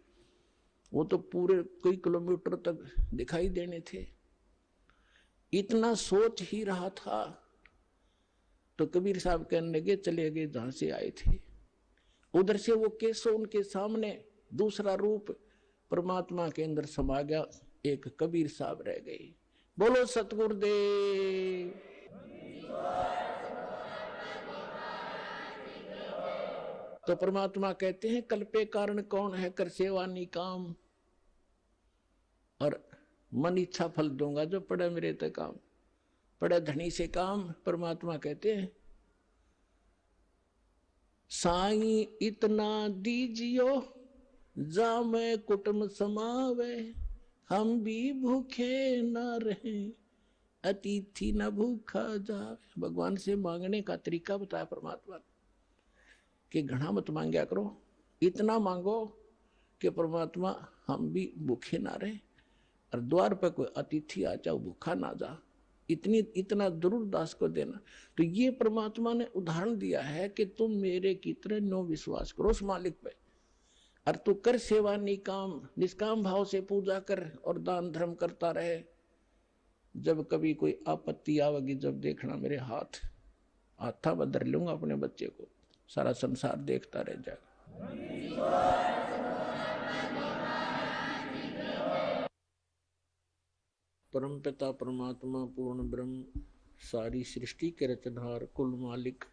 Speaker 1: वो तो पूरे कई किलोमीटर तक दिखाई देने थे। इतना सोच ही रहा था तो कबीर साहब कहने लगे चले गए जहां से आए थे। उधर से वो केशव उनके सामने दूसरा रूप परमात्मा के अंदर समा गया, एक कबीर साहब रह गए। बोलो सतगुरुदेव। तो परमात्मा कहते हैं कल्पे कारण कौन है, कर सेवा निकाम, और मन इच्छा फल दूंगा जो पड़े मेरे तक काम, पड़े धनी से काम। परमात्मा कहते हैं साई इतना दीजियो जा मैं कुटुंब समावे, हम भी भूखे न रहे अतिथि न भूखा जावे। भगवान से मांगने का तरीका बताया परमात्मा कि घना मत मांगया करो, इतना मांगो कि परमात्मा हम भी भूखे ना रहे, और द्वार पर कोई अतिथि आ जाओ भूखा ना जा, इतना जरूर दास को देना। तो ये परमात्मा ने उदाहरण दिया है कि तुम मेरे की तरह नो विश्वास करो उस मालिक पे, और तू कर सेवा निकाम, निष्काम भाव से पूजा कर और दान धर्म करता रहे। जब कभी कोई आपत्ति आवेगी, जब देखना मेरे हाथा बदर लूंगा अपने बच्चे को, सारा संसार देखता रह जाएगा। परम पिता परमात्मा पूर्ण ब्रह्म, सारी सृष्टि के रचनहार, कुल मालिक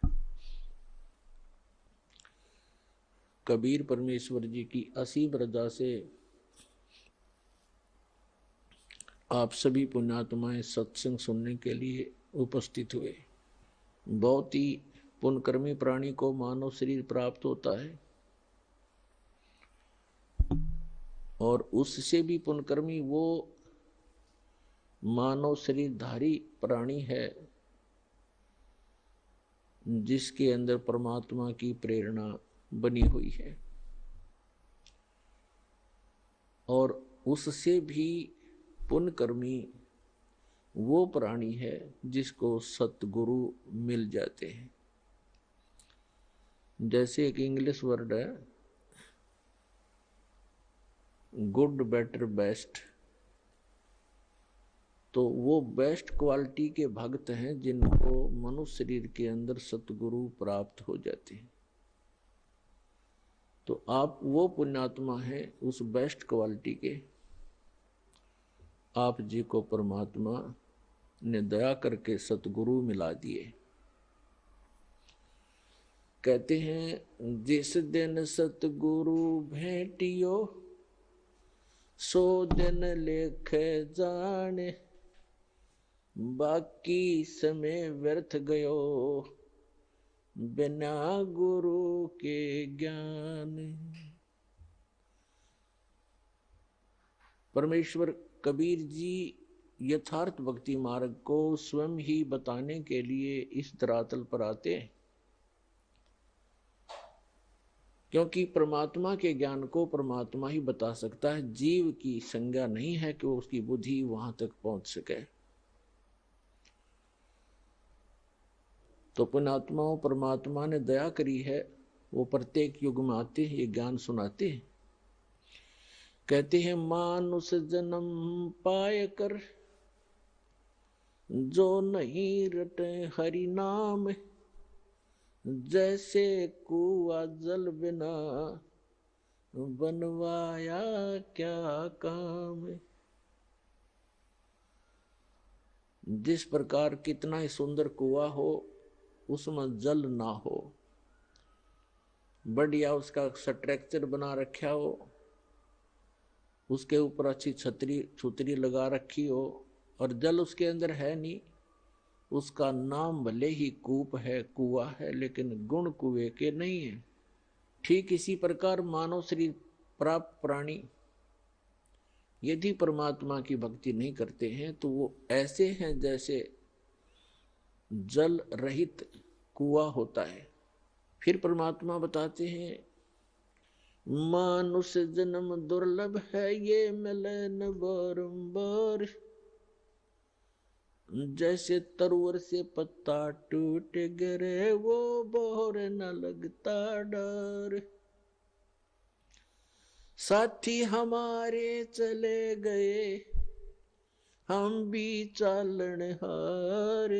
Speaker 1: कबीर परमेश्वर जी की असीम रजा से आप सभी पुण्यात्माएं सत्संग सुनने के लिए उपस्थित हुए। बहुत ही पुण्यकर्मी प्राणी को मानव शरीर प्राप्त होता है, और उससे भी पुण्यकर्मी वो मानव शरीरधारी प्राणी है जिसके अंदर परमात्मा की प्रेरणा बनी हुई है, और उससे भी पुण्यकर्मी वो प्राणी है जिसको सतगुरु मिल जाते हैं। जैसे एक इंग्लिश वर्ड है गुड बेटर बेस्ट, तो वो बेस्ट क्वालिटी के भक्त हैं जिनको मनुष्य शरीर के अंदर सतगुरु प्राप्त हो जाते हैं। तो आप वो पुण्यात्मा हैं उस बेस्ट क्वालिटी के, आप जी को परमात्मा ने दया करके सतगुरु मिला दिए। कहते हैं जिस दिन सतगुरु भेंटियो सो दिन लेख जाने, बाकी समय व्यर्थ गयो बिना गुरु के ज्ञान। परमेश्वर कबीर जी यथार्थ भक्ति मार्ग को स्वयं ही बताने के लिए इस धरातल पर आते हैं क्योंकि परमात्मा के ज्ञान को परमात्मा ही बता सकता है, जीव की संज्ञा नहीं है कि वो उसकी बुद्धि वहां तक पहुंच सके। तो पुण्यात्माओं, परमात्मा ने दया करी है, वो प्रत्येक युग में आते हैं, ये ज्ञान सुनाते हैं। कहते हैं मानुष जन्म पाए कर जो नहीं रटे हरि नाम, जैसे कुआ जल बिना बनवाया क्या काम। जिस प्रकार कितना ही सुंदर कुआ हो, उसमें जल ना हो, बढ़िया उसका स्ट्रक्चर बना रखा हो, उसके ऊपर अच्छी छतरी छुतरी लगा रखी हो, और जल उसके अंदर है नहीं, उसका नाम भले ही कूप है, कुआ है, लेकिन गुण कुएं के नहीं है। ठीक इसी प्रकार मानव शरीर प्राप्त प्राणी यदि परमात्मा की भक्ति नहीं करते हैं तो वो ऐसे हैं जैसे जल रहित कुआ होता है। फिर परमात्मा बताते हैं मानुष जन्म दुर्लभ है, ये मिले न बारंबार, जैसे तरुवर से पत्ता टूट गिरे वो बोर न लगता डर। साथी हमारे चले गए हम भी चालन हार,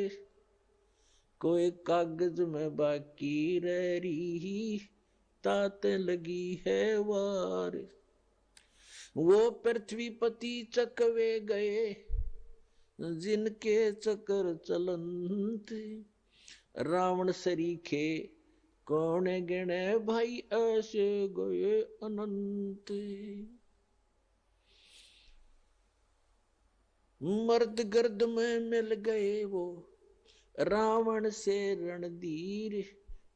Speaker 1: कोई कागज में बाकी रह रही तात लगी है वार। वो पृथ्वी पति चकवे गए जिनके चक्कर चलंत, रावण सरीखे कौन गिने भाई ऐसे गए अनंत। मर्द गर्द में मिल गए वो रावण से रणधीर,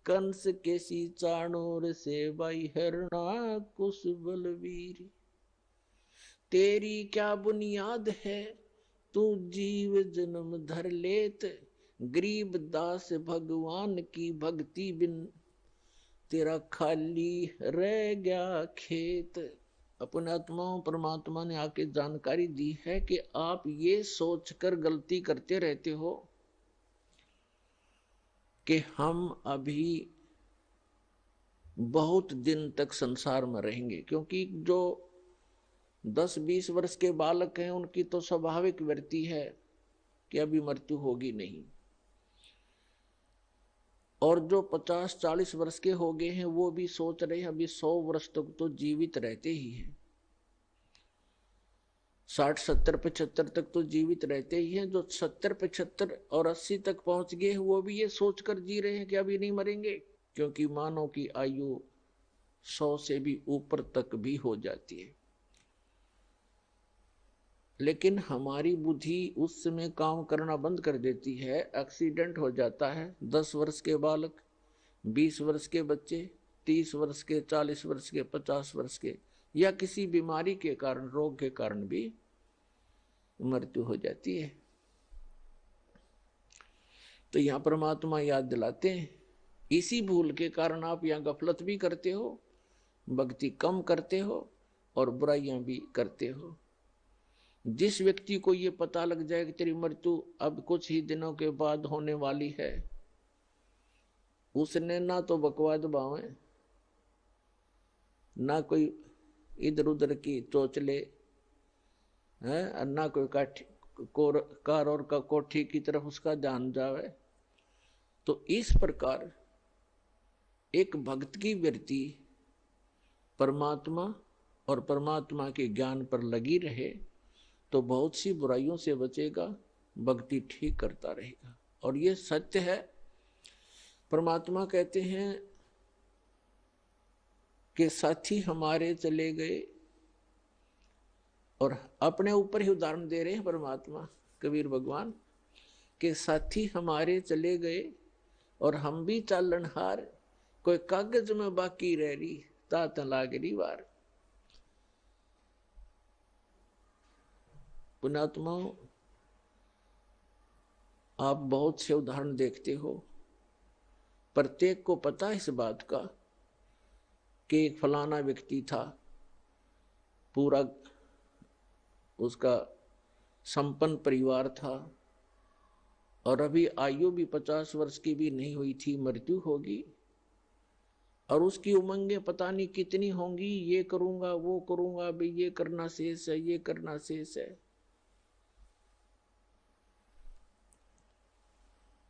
Speaker 1: कंस के सी चाणूर से भाई हरणा कुश बलवीर। तेरी क्या बुनियाद है तू जीव जन्म धर लेत, गरीब दास भगवान की भक्ति बिन तेरा खाली रह गया खेत। अपने आत्माओं, परमात्मा ने आके जानकारी दी है कि आप ये सोचकर गलती करते रहते हो कि हम अभी बहुत दिन तक संसार में रहेंगे, क्योंकि जो 10-20 वर्ष के बालक हैं उनकी तो स्वाभाविक वृत्ति है कि अभी मृत्यु होगी नहीं, और जो 50-40 वर्ष के हो गए हैं वो भी सोच रहे हैं अभी 100 वर्ष तक तो जीवित रहते ही हैं, 60-70-75 तक तो जीवित रहते ही हैं। जो 70-75 और 80 तक पहुंच गए हैं वो भी ये सोचकर जी रहे हैं कि अभी नहीं मरेंगे, क्योंकि मानव की आयु 100 से भी ऊपर तक भी हो जाती है। लेकिन हमारी बुद्धि उस समय काम करना बंद कर देती है, एक्सीडेंट हो जाता है। 10 वर्ष के बालक, 20 वर्ष के बच्चे, 30 वर्ष के, 40 वर्ष के, 50 वर्ष के, या किसी बीमारी के कारण, रोग के कारण भी मृत्यु हो जाती है। तो यहां परमात्मा याद दिलाते हैं, इसी भूल के कारण आप यहां गफलत भी करते हो, भक्ति कम करते हो और बुराइयां भी करते हो। जिस व्यक्ति को ये पता लग जाए कि तेरी मृत्यु अब कुछ ही दिनों के बाद होने वाली है, उसने ना तो बकवाद बावे, ना कोई इधर उधर की चोचले है, ना कोई कार और का कोठी की तरफ उसका ध्यान जावे। तो इस प्रकार एक भक्त की वृत्ति परमात्मा और परमात्मा के ज्ञान पर लगी रहे तो बहुत सी बुराइयों से बचेगा, भक्ति ठीक करता रहेगा। और ये सत्य है। परमात्मा कहते हैं कि साथी हमारे चले गए, और अपने ऊपर ही उदाहरण दे रहे हैं परमात्मा कबीर भगवान के, साथी हमारे चले गए और हम भी चालनहार, कोई कागज में बाकी रह रही तात लागरी वार। पुण्यात्माओं, आप बहुत से उदाहरण देखते हो, प्रत्येक को पता है इस बात का कि एक फलाना व्यक्ति था, पूरा उसका संपन्न परिवार था और अभी आयु भी 50 वर्ष की भी नहीं हुई थी, मृत्यु होगी और उसकी उमंगें पता नहीं कितनी होंगी, ये करूंगा वो करूंगा, भाई ये करना शेष है, ये करना शेष है।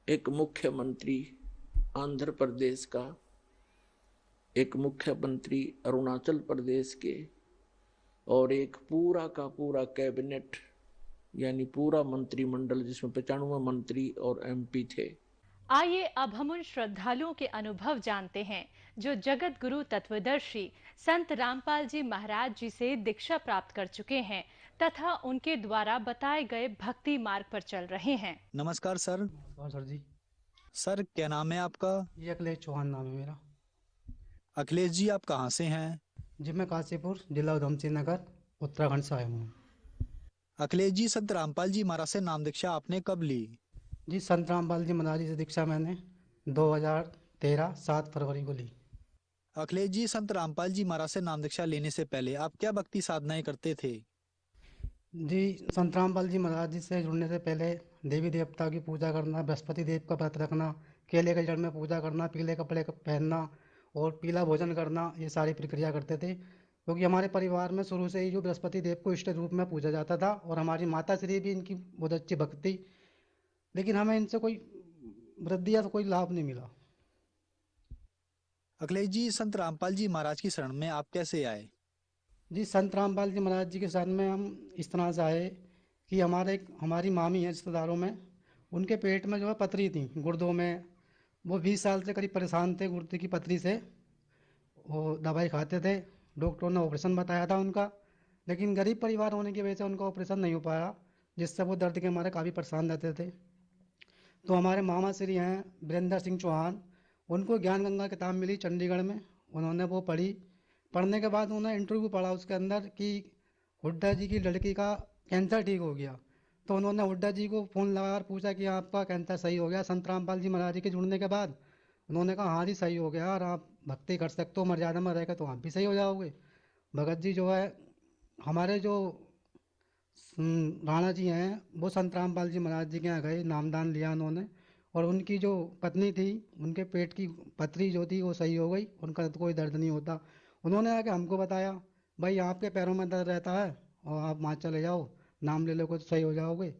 Speaker 1: एक मुख्यमंत्री आंध्र प्रदेश का, एक मुख्यमंत्री अरुणाचल प्रदेश के और एक पूरा का पूरा कैबिनेट यानी पूरा मंत्रिमंडल जिसमें 95 मंत्री और एमपी थे।
Speaker 2: आइए अब हम उन श्रद्धालुओं के अनुभव जानते हैं जो जगत गुरु तत्वदर्शी संत रामपाल जी महाराज जी से दीक्षा प्राप्त कर चुके हैं तथा उनके द्वारा बताए गए भक्ति मार्ग पर चल रहे हैं।
Speaker 3: नमस्कार सर।
Speaker 4: नमस्कार सर जी।
Speaker 3: सर क्या नाम है आपका?
Speaker 4: ये अखिलेश चौहान नाम है मेरा।
Speaker 3: अखिलेश जी आप कहाँ से हैं?
Speaker 4: जी मैं काशीपुर जिला उधम सिंह नगर उत्तराखंड से आया हूँ।
Speaker 3: अखिलेश जी, संत रामपाल जी महाराज से नाम दीक्षा आपने कब ली?
Speaker 4: जी संत रामपाल जी महाराज जी से दीक्षा मैंने 2013 7 फरवरी को ली।
Speaker 3: अखिलेश जी, संत रामपाल जी महाराज से नाम दीक्षा लेने से पहले आप क्या भक्ति साधनाएं करते थे?
Speaker 4: जी संत रामपाल जी महाराज जी से जुड़ने से पहले देवी देवता की पूजा करना, बृहस्पति देव का व्रत रखना, केले के जड़ में पूजा करना, पीले कपड़े पहनना और पीला भोजन करना, ये सारी प्रक्रिया करते थे क्योंकि हमारे परिवार में शुरू से ही जो बृहस्पति देव को इष्ट रूप में पूजा जाता था और हमारी माता श्री भी इनकी बहुत अच्छी भक्ति, लेकिन हमें इनसे कोई वृद्धि या कोई लाभ नहीं मिला।
Speaker 3: अखिलेश जी, संत रामपाल जी महाराज की शरण में आप कैसे आए?
Speaker 4: जी संत रामपाल जी महाराज जी के शरण में हम इस तरह से आए कि हमारी मामी है रिश्तेदारों में, उनके पेट में जो है पथरी थी गुर्दों में। वो 20 साल से करीब परेशान थे गुर्दे की पथरी से। वो दवाई खाते थे, डॉक्टरों ने ऑपरेशन बताया था उनका, लेकिन गरीब परिवार होने की वजह से उनका ऑपरेशन नहीं हो पाया, जिससे वो दर्द के मारे काफ़ी परेशान रहते थे। तो हमारे मामा श्री हैं वीरेंद्र सिंह चौहान, उनको ज्ञान गंगा किताब मिली चंडीगढ़ में, उन्होंने वो पढ़ी। पढ़ने के बाद उन्होंने इंटरव्यू पढ़ा उसके अंदर कि हुड्डा जी की लड़की का कैंसर ठीक हो गया। तो उन्होंने हुड्डा जी को फ़ोन लगाकर पूछा कि आपका कैंसर सही हो गया संत रामपाल जी महाराज जी के जुड़ने के बाद? उन्होंने कहा हाँ जी सही हो गया और आप भक्ति कर सकते हो, मर्यादा में रहेगा तो आप भी सही हो जाओगे। भगत जी जो है हमारे जो राणा जी हैं वो संत रामपाल जी महाराज जी के यहाँ गए, नामदान लिया उन्होंने और उनकी जो पत्नी थी उनके पेट की पथरी जो थी वो सही हो गई, उनका कोई दर्द नहीं होता। उन्होंने आके हमको बताया भाई आपके पैरों में दर्द रहता है और आप वहाँ चले जाओ, नाम ले लोगे तो सही हो जाओगे।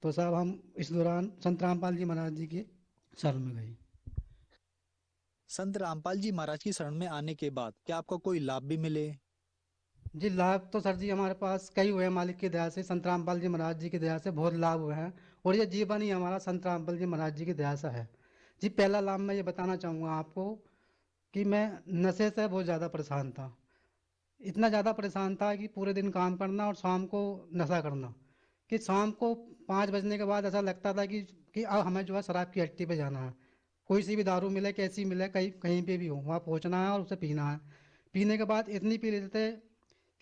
Speaker 4: तो साहब हम इस दौरान संत रामपाल जी महाराज जी के शरण में गए।
Speaker 3: संत रामपाल जी महाराज की शरण में आने के बाद क्या आपको कोई लाभ भी मिले?
Speaker 4: जी लाभ तो सर जी हमारे पास कई हुए हैं, मालिक की दया से, संत रामपाल जी महाराज जी की दया से बहुत लाभ हुए हैं और ये जीवन ही हमारा संत रामपाल जी महाराज जी की दया से है। जी पहला लाभ मैं ये बताना चाहूँगा आपको कि मैं नशे से बहुत ज़्यादा परेशान था। इतना ज़्यादा परेशान था कि पूरे दिन काम करना और शाम को नशा करना, कि शाम को 5 बजने के बाद ऐसा लगता था कि अब हमें जो है शराब की हट्टी पे जाना है, कोई सी भी दारू मिले कैसी मिले कहीं कहीं पे भी हो वहाँ पहुँचना है और उसे पीना है। पीने के बाद इतनी पी लेते थे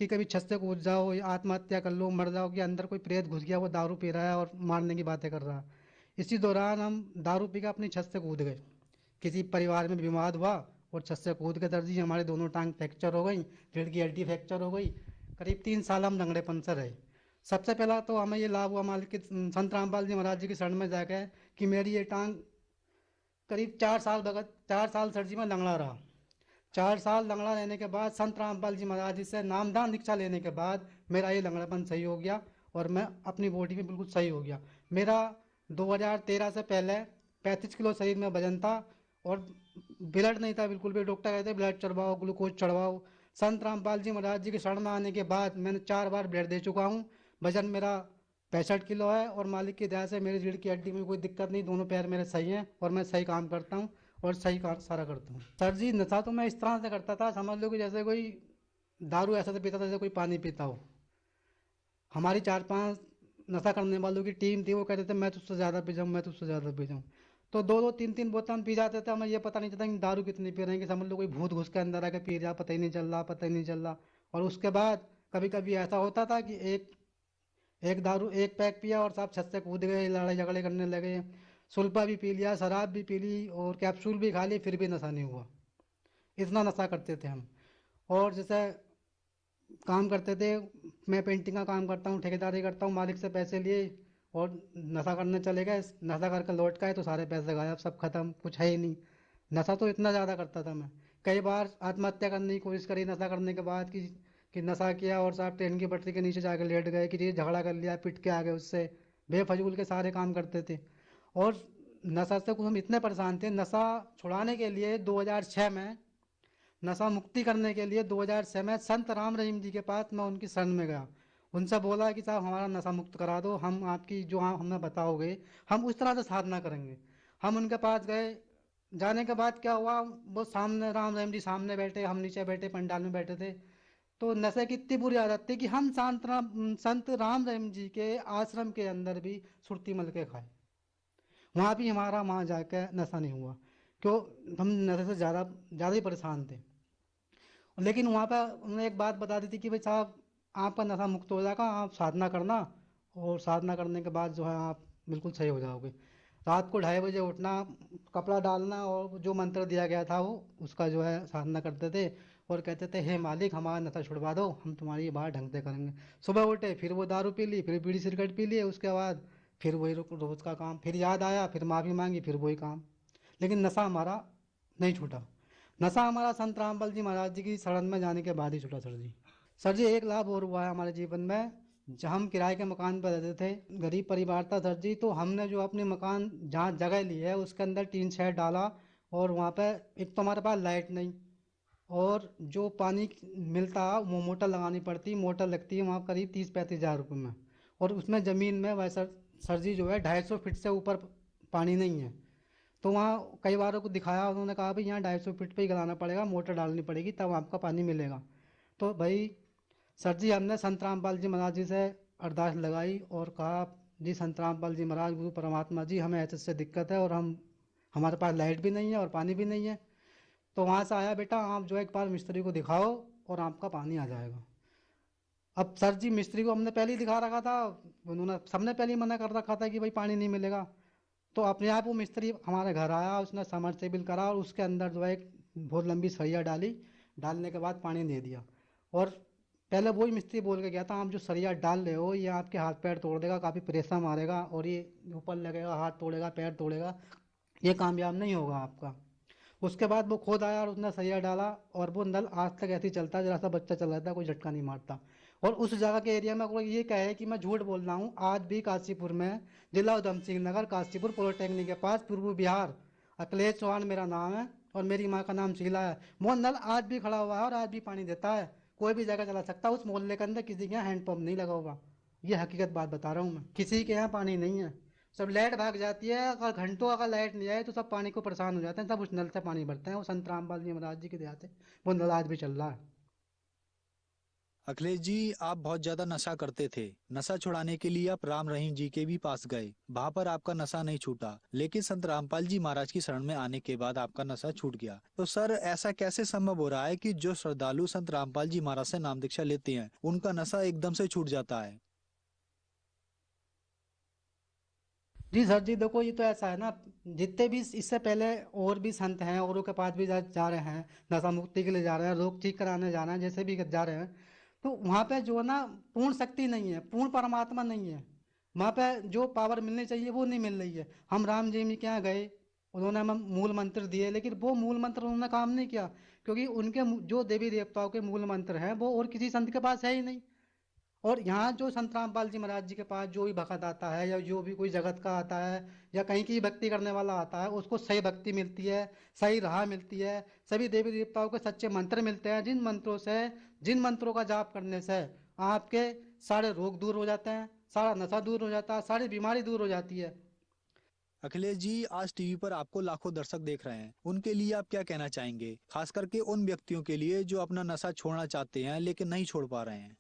Speaker 4: कि कभी छत से कूद जाओ या आत्महत्या कर लो, मर जाओ, कि अंदर कोई प्रेत घुस गया वो दारू पी रहा है और मारने की बातें कर रहा है। इसी दौरान हम दारू पी के अपनी छत से कूद गए, किसी परिवार में बीमार हुआ और छत से कूद के दर्जी हमारे दोनों टांग फ्रैक्चर हो गई, रीढ़ की हड्डी फ्रैक्चर हो गई। करीब 3 साल हम लंगड़ेपन से रहे। सबसे पहला तो हमें ये लाभ हुआ मालिक के संत रामपाल जी महाराज जी की शरण में जाकर कि मेरी ये टांग करीब 4 साल सर जी मैं लंगड़ा रहा। 4 साल लंगड़ा रहने के बाद संत रामपाल जी महाराज जी से नामदान दीक्षा लेने के बाद मेरा ये लंगड़ापन सही हो गया और मैं अपनी बॉडी में बिल्कुल सही हो गया। मेरा 2013 से पहले 35 किलो शरीर में वजन था और ब्लड नहीं था बिल्कुल भी। डॉक्टर कहते ब्लड चढ़वाओ, ग्लूकोज चढ़वाओ। संत रामपाल जी महाराज जी के शरण में आने के बाद मैंने 4 बार ब्लड दे चुका हूँ। वजन मेरा 65 किलो है और मालिक की दया से मेरी रीढ़ की हड्डी में कोई दिक्कत नहीं, दोनों पैर मेरे सही हैं और मैं सही काम करता हूँ और सही काम सारा करता हूँ। सर जी नशा तो मैं इस तरह से करता था, समझ लो कि जैसे कोई दारू ऐसा से पीता था जैसे कोई पानी पीता हो। हमारी 4-5 नशा करने वालों की टीम थी, वो कहते थे मैं तुझसे ज़्यादा पी जाऊँ, मैं तुझसे ज़्यादा पी जाऊँ। तो 2-2 3-3 बोतल पी जाते थे, हमें ये पता नहीं चलता कि दारू कितनी पी रहे हैं, कि समझ लो कोई भूत घुस के अंदर आके पी रहा, पता ही नहीं चल रहा, पता ही नहीं चल रहा। और उसके बाद कभी कभी ऐसा होता था कि एक पैक पिया और साहब छत से कूद गए, लड़ाई झगड़े करने लगे। सुल्फा भी पी लिया, शराब भी पी ली और कैप्सूल भी खा ली, फिर भी नशा नहीं हुआ। इतना नशा करते थे हम। और जैसे काम करते थे, मैं पेंटिंग का काम करता हूँ, ठेकेदारी करता हूँ, मालिक से पैसे लिए और नशा करने चले गए, नशा करके लौट के आए तो सारे पैसे गायब, सब खत्म, कुछ है ही नहीं। नशा तो इतना ज़्यादा करता था मैं, कई बार आत्महत्या करने की कोशिश करी नशा करने के बाद, कि नशा किया और साहब ट्रेन की पटरी के नीचे जाकर लेट गए, कि ये झगड़ा कर लिया, पिट के आ गए उससे, बेफजूल के सारे काम करते थे। और नशा से कुछ हम इतने परेशान थे, नशा छुड़ाने के लिए 2006 में, नशा मुक्ति करने के लिए 2006 में संत राम रहीम जी के पास मैं उनकी शरण में गया। उनसे बोला कि साहब हमारा नशा मुक्त करा दो, हम आपकी जो आप हमें बताओगे हम उस तरह से साधना करेंगे। हम उनके पास गए, जाने के बाद क्या हुआ, वो सामने राम रहीम जी सामने बैठे, हम नीचे बैठे पंडाल में बैठे थे। तो नशे की इतनी बुरी आदत थी कि हम संत राम रहीम जी के आश्रम के अंदर भी सुरती मल के खाए, वहाँ भी हमारा वहाँ जाकर नशा नहीं हुआ, क्यों, हम नशे से ज़्यादा ज़्यादा ही परेशान थे। लेकिन वहाँ पर उन्होंने एक बात बता दी थी कि भाई साहब आपका नशा मुक्त हो जाएगा, आप साधना करना, और साधना करने के बाद जो है आप बिल्कुल सही हो जाओगे। रात को 2:30 बजे उठना, कपड़ा डालना और जो मंत्र दिया गया था वो उसका जो है साधना करते थे, और कहते थे हे मालिक हमारा नशा छुड़वा दो, हम तुम्हारी ये बात ढंग से करेंगे। सुबह उठे फिर वो दारू पी ली, फिर बीड़ी सिगरेट पी लिए, उसके बाद फिर वही रोज का काम, फिर याद आया फिर माफ़ी मांगी, फिर वही काम। लेकिन नशा हमारा नहीं छूटा। नशा हमारा संत रामपाल जी महाराज जी की शरण में जाने के बाद ही छूटा सर जी। सर जी एक लाभ और हुआ है हमारे जीवन में, जब हम किराए के मकान पर रहते थे, गरीब परिवार था सर जी, तो हमने जो अपने मकान जहाँ जगह ली है उसके अंदर टीन शेड डाला, और वहाँ पे एक तो हमारे पास लाइट नहीं, और जो पानी मिलता वो मोटर लगानी पड़ती, मोटर लगती है वहाँ करीब 30-35 हज़ार रुपये में, और उसमें ज़मीन में वैसा सर जी जो है 250 फीट से ऊपर पानी नहीं है। तो वहाँ कई बारों को दिखाया, उन्होंने कहा भाई यहाँ 250 फीट पे ही गलाना पड़ेगा, मोटर डालनी पड़ेगी तब आपका पानी मिलेगा। तो भाई सर जी हमने संत रामपाल जी महाराज जी से अरदास लगाई और कहा जी संत रामपाल जी महाराज गुरु परमात्मा जी हमें ऐसे ऐसे दिक्कत है, और हम हमारे पास लाइट भी नहीं है और पानी भी नहीं है। तो वहाँ से आया बेटा आप जो है एक बार मिस्त्री को दिखाओ और आपका पानी आ जाएगा। अब सर जी मिस्त्री को हमने पहले ही दिखा रखा था, उन्होंने सबने पहले ही मना कर रखा था कि भाई पानी नहीं मिलेगा। तो अपने आप वो मिस्त्री हमारे घर आया, उसने समरसेबिल करा और उसके अंदर जो है एक बहुत लंबी सरिया डाली, डालने के बाद पानी दे दिया। और पहले वही मिस्त्री बोल के गया था आप जो सरिया डाल रहे हो ये आपके हाथ पैर तोड़ देगा, काफ़ी प्रेशर मारेगा और ये ऊपर लगेगा, हाथ तोड़ेगा, पैर तोड़ेगा, ये कामयाब नहीं होगा आपका। उसके बाद वो खुद आया और उसने सरिया डाला, और वो नल आज तक ऐसे ही चलता है, जरा सा बच्चा चल रहा था, कोई झटका नहीं मारता। और उस जगह के एरिया में कोई ये कहे कि मैं झूठ बोल रहा हूँ, आज भी काशीपुर में, जिला उधम सिंह नगर, काशीपुर पॉलिटेक्निक के पास, पूर्व बिहार, अखिलेश चौहान मेरा नाम है और मेरी माँ का नाम शीला है, वो नल आज भी खड़ा हुआ है और आज भी पानी देता है, कोई भी जगह चला सकता है। उस मोहल्ले के अंदर किसी के यहाँ हैंडपम्प नहीं लगा होगा, ये हकीकत बात बता रहा हूँ मैं, किसी के यहाँ पानी नहीं है। सब लाइट भाग जाती है, अगर घंटों अगर लाइट नहीं आए तो सब पानी को परेशान हो जाते हैं, सब उस नल से पानी भरते हैं। वो संत रामपाल जी महाराज जी के दया से वो नल आज भी चल रहा है।
Speaker 3: अखिलेश जी, आप बहुत ज्यादा नशा करते थे। नशा छुड़ाने के लिए आप राम रहीम जी के भी पास गए, वहां पर आपका नशा नहीं छूटा, लेकिन संत रामपाल जी महाराज की शरण में आने के बाद आपका नशा छूट गया। तो सर ऐसा कैसे संभव हो रहा है कि जो श्रद्धालु संत रामपाल जी महाराज से नाम दीक्षा लेते हैं उनका नशा एकदम से छूट जाता है?
Speaker 4: जी सर जी देखो ये तो ऐसा है ना, जितने भी इससे पहले और भी संत हैं, औरों के पास भी जा रहे हैं, नशा मुक्ति के लिए जा रहे हैं, रोग ठीक कराने जा रहे हैं, जैसे भी जा रहे हैं, तो वहाँ पे जो है ना पूर्ण शक्ति नहीं है, पूर्ण परमात्मा नहीं है, वहाँ पे जो पावर मिलनी चाहिए वो नहीं मिल रही है। हम राम जी के यहाँ गए, उन्होंने हमें मूल मंत्र दिए, लेकिन वो मूल मंत्र उन्होंने काम नहीं किया, क्योंकि उनके जो देवी देवताओं के मूल मंत्र हैं वो और किसी संत के पास है ही नहीं। और यहाँ जो संत रामपाल जी महाराज जी के पास जो भी भक्त आता है, या जो भी कोई जगत का आता है, या कहीं की भक्ति करने वाला आता है, उसको सही भक्ति मिलती है, सही राह मिलती है, सभी देवी देवताओं के सच्चे मंत्र मिलते हैं, जिन मंत्रों का जाप करने से आपके सारे रोग दूर हो जाते हैं, सारा नशा दूर हो जाता है, सारी बीमारी दूर हो जाती है।
Speaker 3: अखिलेश जी, आज टीवी पर आपको लाखों दर्शक देख रहे हैं, उनके लिए आप क्या कहना चाहेंगे, खास करके उन व्यक्तियों के लिए जो अपना नशा छोड़ना चाहते हैं लेकिन नहीं छोड़ पा रहे हैं?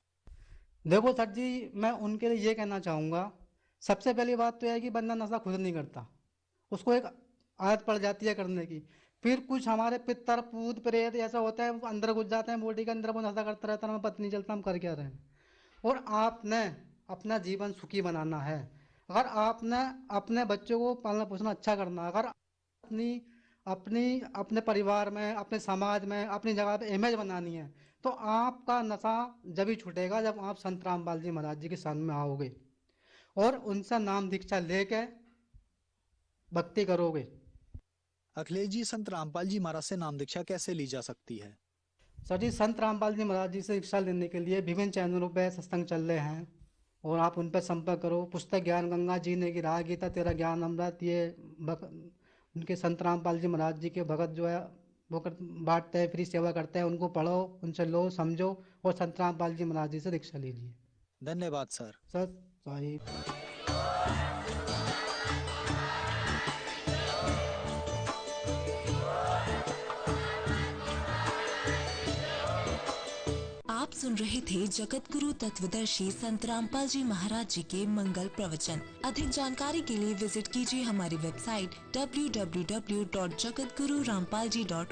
Speaker 4: देखो सर जी मैं उनके लिए ये कहना चाहूँगा, सबसे पहली बात तो यह है कि बंदा नशा खुद नहीं करता, उसको एक आदत पड़ जाती है करने की। फिर कुछ हमारे पितर पूत प्रेत ऐसा होता है, वो अंदर घुस जाते हैं बॉडी के अंदर, वो नशा करता रहता है, हमें पता नहीं चलता हम कर क्या रहे हैं। और आपने अपना जीवन सुखी बनाना है, अगर आपने अपने बच्चों को पालना पोसना अच्छा करना है, अगर अपनी अपनी अपने परिवार में, अपने समाज में, अपनी जगह पे इमेज बनानी है, तो आपका नशा जब ही छूटेगा जब आप संत रामपाल जी महाराज जी के शरण में आओगे और उनसे नाम दीक्षा लेके भक्ति करोगे।
Speaker 3: अखिलेश जी, संत रामपाल जी महाराज से नाम दीक्षा कैसे ली जा सकती है?
Speaker 4: सर जी, संत रामपाल जी महाराज जी से दीक्षा लेने के लिए विभिन्न चैनलों पे सत्संग चल रहे हैं और आप उन पर संपर्क करो। पुस्तक ज्ञान गंगा, जीने की राह, गीता तेरा ज्ञान अमृत, ये उनके संत रामपाल जी महाराज जी के भगत जो है वो बांटते हैं, फ्री सेवा करते हैं। उनको पढ़ो, उनसे लो, समझो और संत रामपाल जी महाराज जी से दीक्षा लीजिए।
Speaker 3: धन्यवाद सर।
Speaker 4: सर साहिब।
Speaker 5: आप सुन रहे थे जगत गुरु तत्वदर्शी संत रामपाल जी महाराज जी के मंगल प्रवचन। अधिक जानकारी के लिए विजिट कीजिए हमारी वेबसाइट www.jagatgururampalji.org।